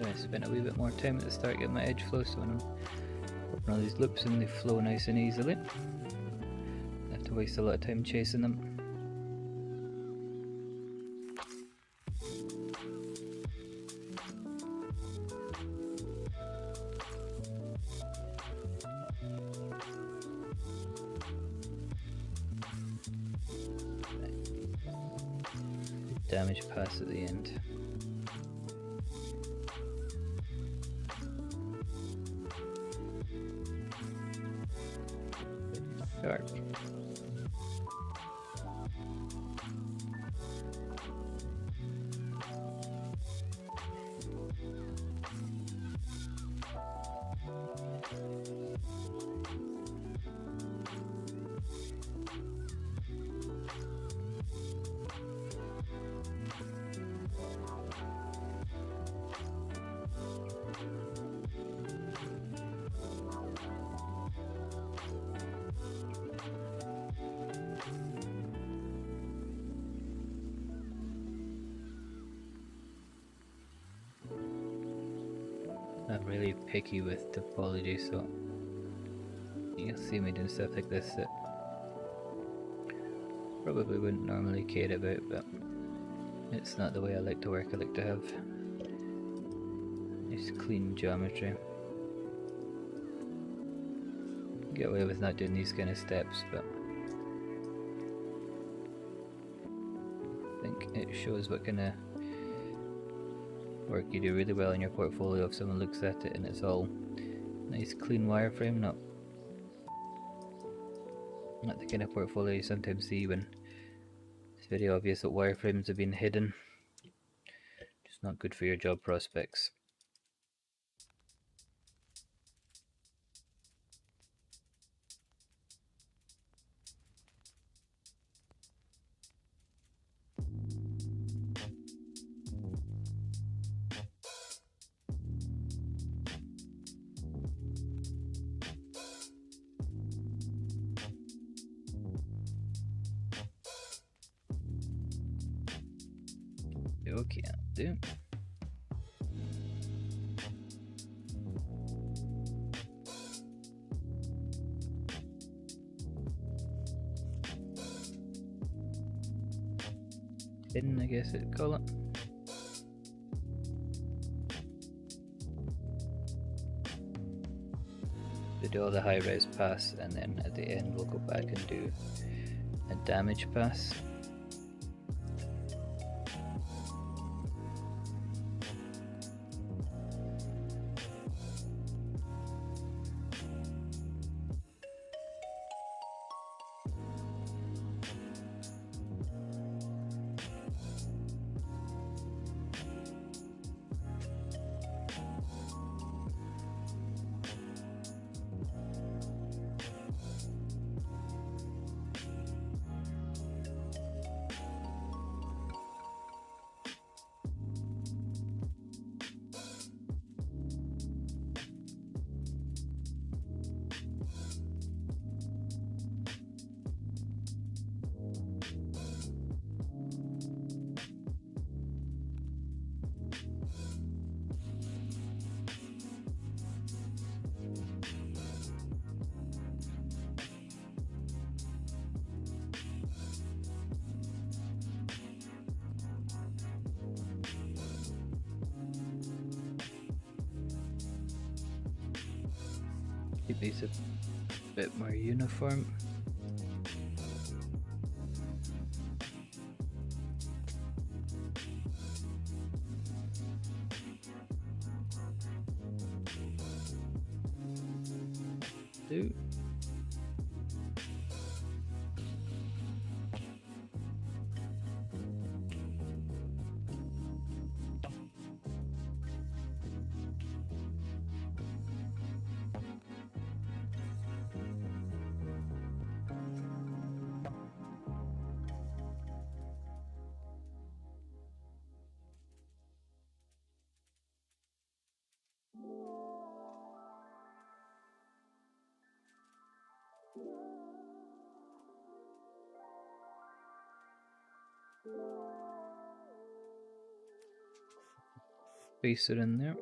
I spent a wee bit more time at the start getting my edge flow, so when I'm working all these loops and they flow nice and easily, I have to waste a lot of time chasing them. damage pass at the end. Dark. I'm really picky with topology, so you'll see me doing stuff like this that probably wouldn't normally care about, but it's not the way I like to work. I like to have nice clean geometry. Get away with not doing these kind of steps, but I think it shows what kind of work you do really well in your portfolio if someone looks at it and it's all nice clean wireframe, not the kind of portfolio you sometimes see when it's very obvious that wireframes have been hidden. Just not good for your job prospects. Okay, I'll do. Hidden, I guess it'd call it. We do all the high res pass, and then at the end we'll go back and do a damage pass. Keep these a bit more uniform. Do. Space it in there.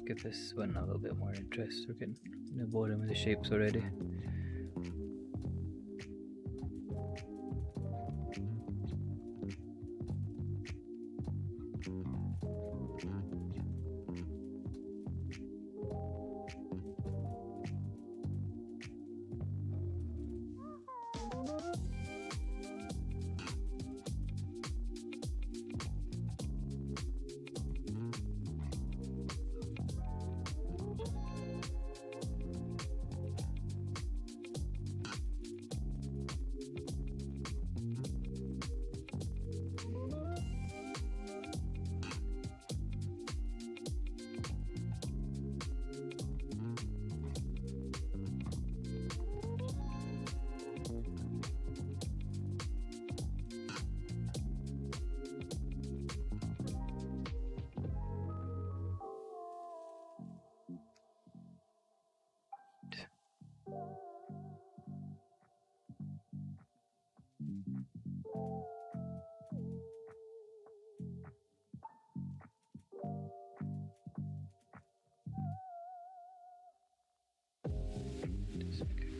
Give this one a little bit more interest. We're getting the bottom of the shapes already.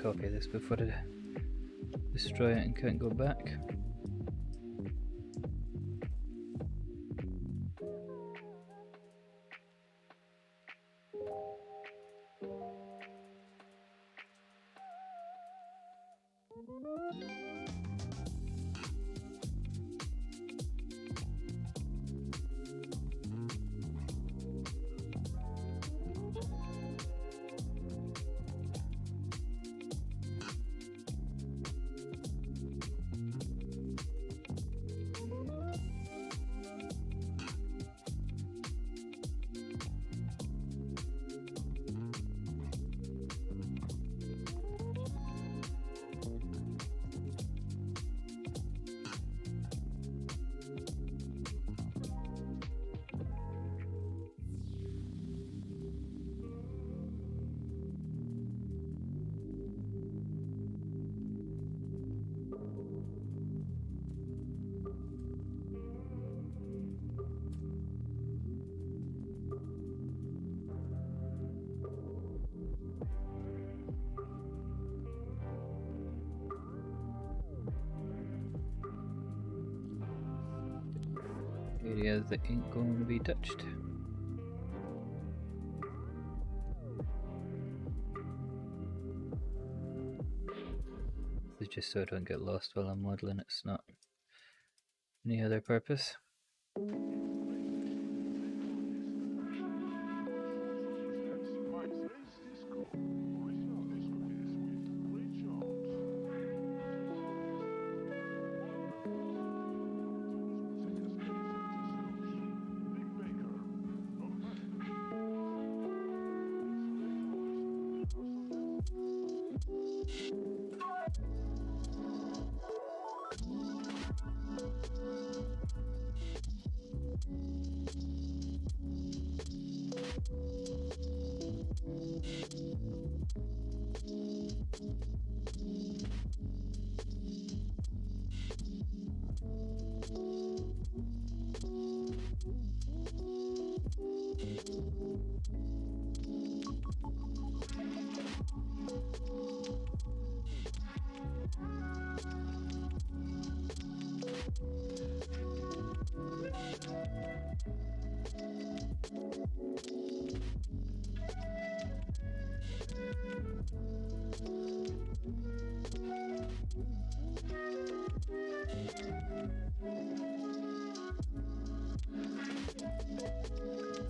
copy this before I destroy it and can't go back. Areas that ain't going to be touched. This is just so I don't get lost while I'm modelling, it's not any other purpose.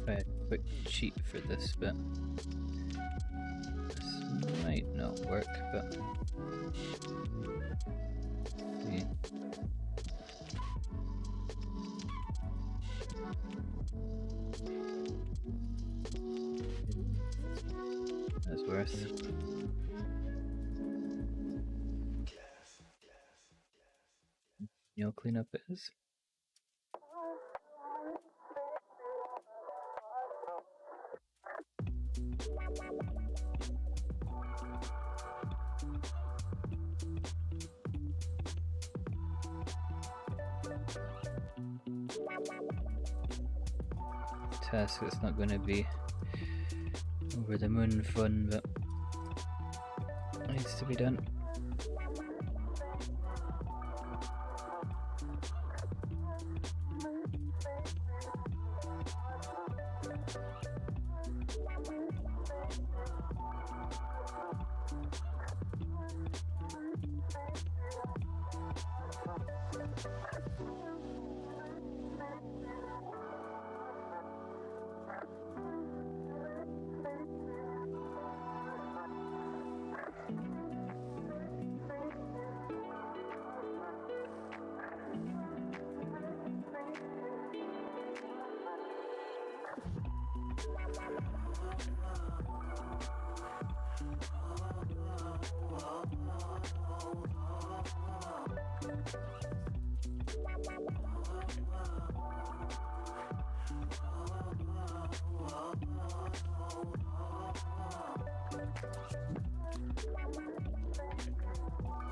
Try a quick cheat for this bit. This might not work, but see. That's worse. Nail cleanup is. Task that's not going to be over the moon fun, but needs to be done.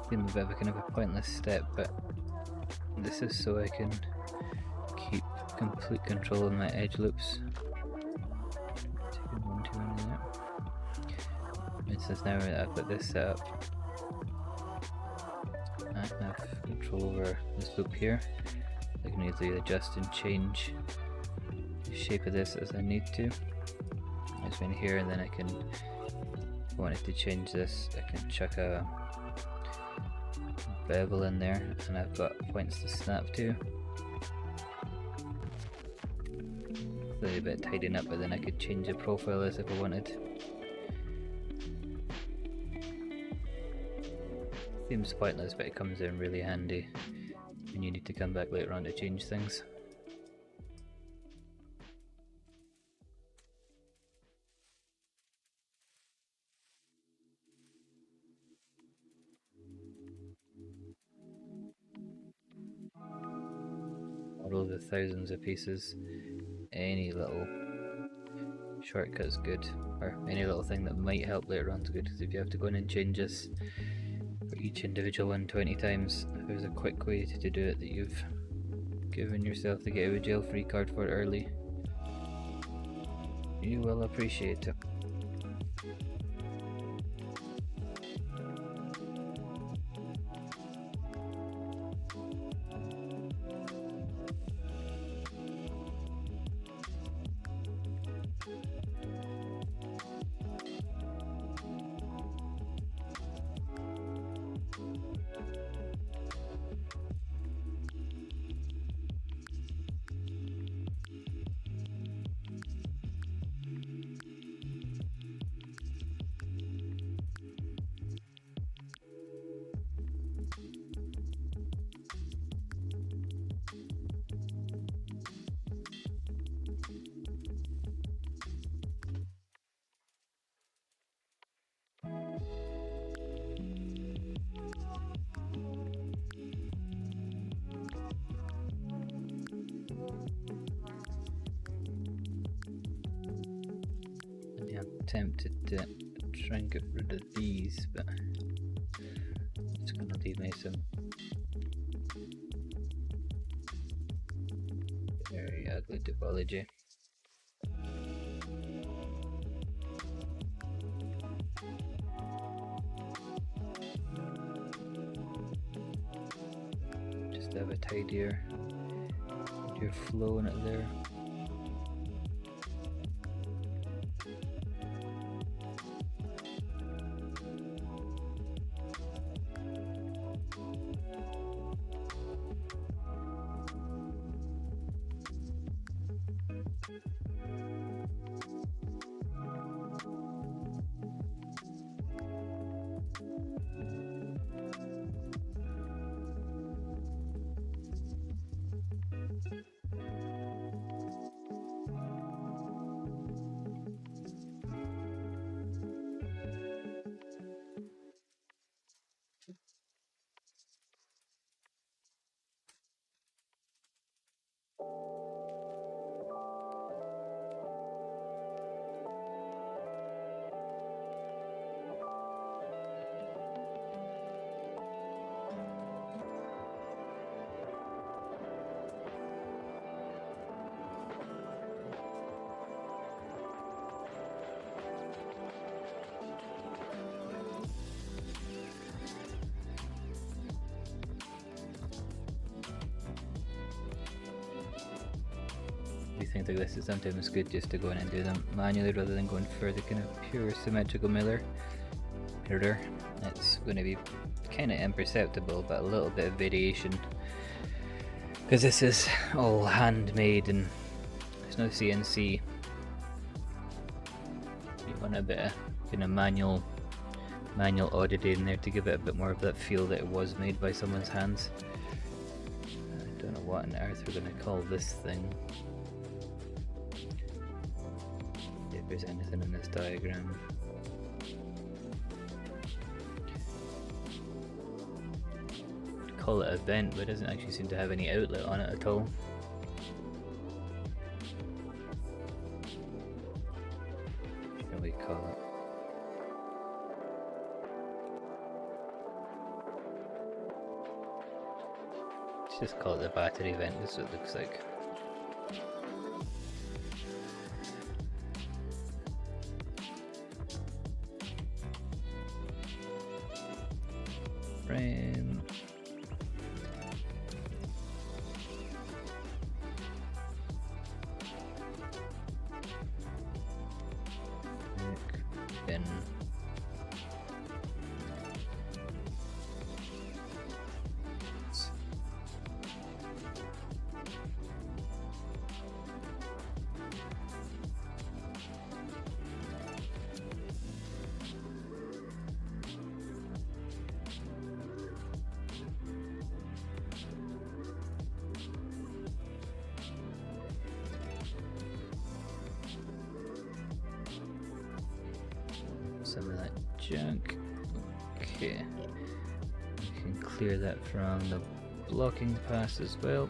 Seems a bit of a kind of a pointless step, but this is so I can keep complete control of my edge loops. Taking one too many there. This instance, now that I've got this set up, I have control over this loop here. I can easily adjust and change the shape of this as I need to. Just in here, and then I can, if I wanted to change this, I can chuck a bevel in there, and I've got points to snap to. A little bit tidying up, but then I could change the profile as if I wanted. Seems pointless, but it comes in really handy when you need to come back later on to change things. Models with thousands of pieces, any little shortcut's good, or any little thing that might help later on is good, because if you have to go in and change this for each individual one 20 times, if there's a quick way to do it that you've given yourself the get out of jail free card for early, you will appreciate it. Tempted to try and get rid of these, but it's going to leave me some very ugly topology. Just have a tidier flow in it there. Things like this, it's sometimes good just to go in and do them manually rather than going for the kind of pure symmetrical mirror. It's going to be kind of imperceptible, but a little bit of variation, because this is all handmade and there's no CNC. You want a bit of kind of manual oddity in there to give it a bit more of that feel that it was made by someone's hands. I don't know what on earth we're going to call this thing. If there's anything in this diagram. Call it a vent, but it doesn't actually seem to have any outlet on it at all. What shall we call it? Let's just call it the battery vent. This is what it looks like. frame. Pin. Some of that junk. Okay, we can clear that from the blocking pass as well.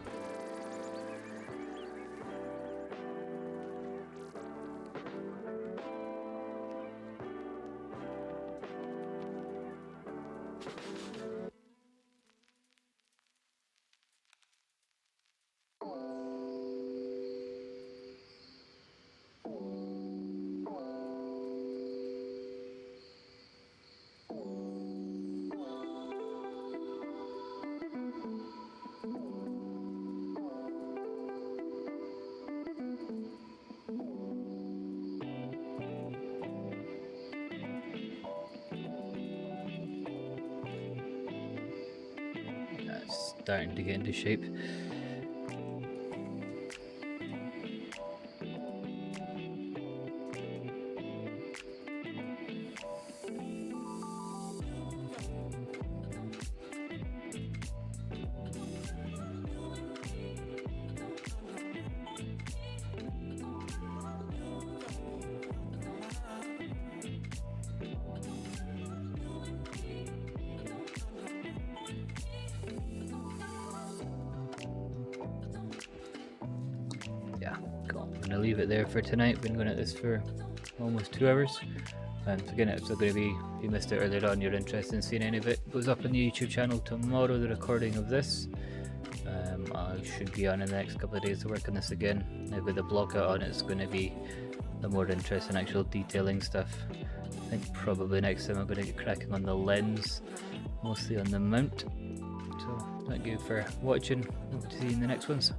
Starting to get into shape. Yeah, cool. I'm gonna leave it there for tonight. We've been going at this for almost 2 hours. So again, it's still going to be, if you missed it earlier on, you're interested in seeing any of it, it goes up on the YouTube channel tomorrow, the recording of this. I should be on in the next couple of days to work on this again. With the block out on, it's going to be the more interesting actual detailing stuff. I think probably next time I'm going to get cracking on the lens, mostly on the mount. So thank you for watching. Hope to see you in the next ones.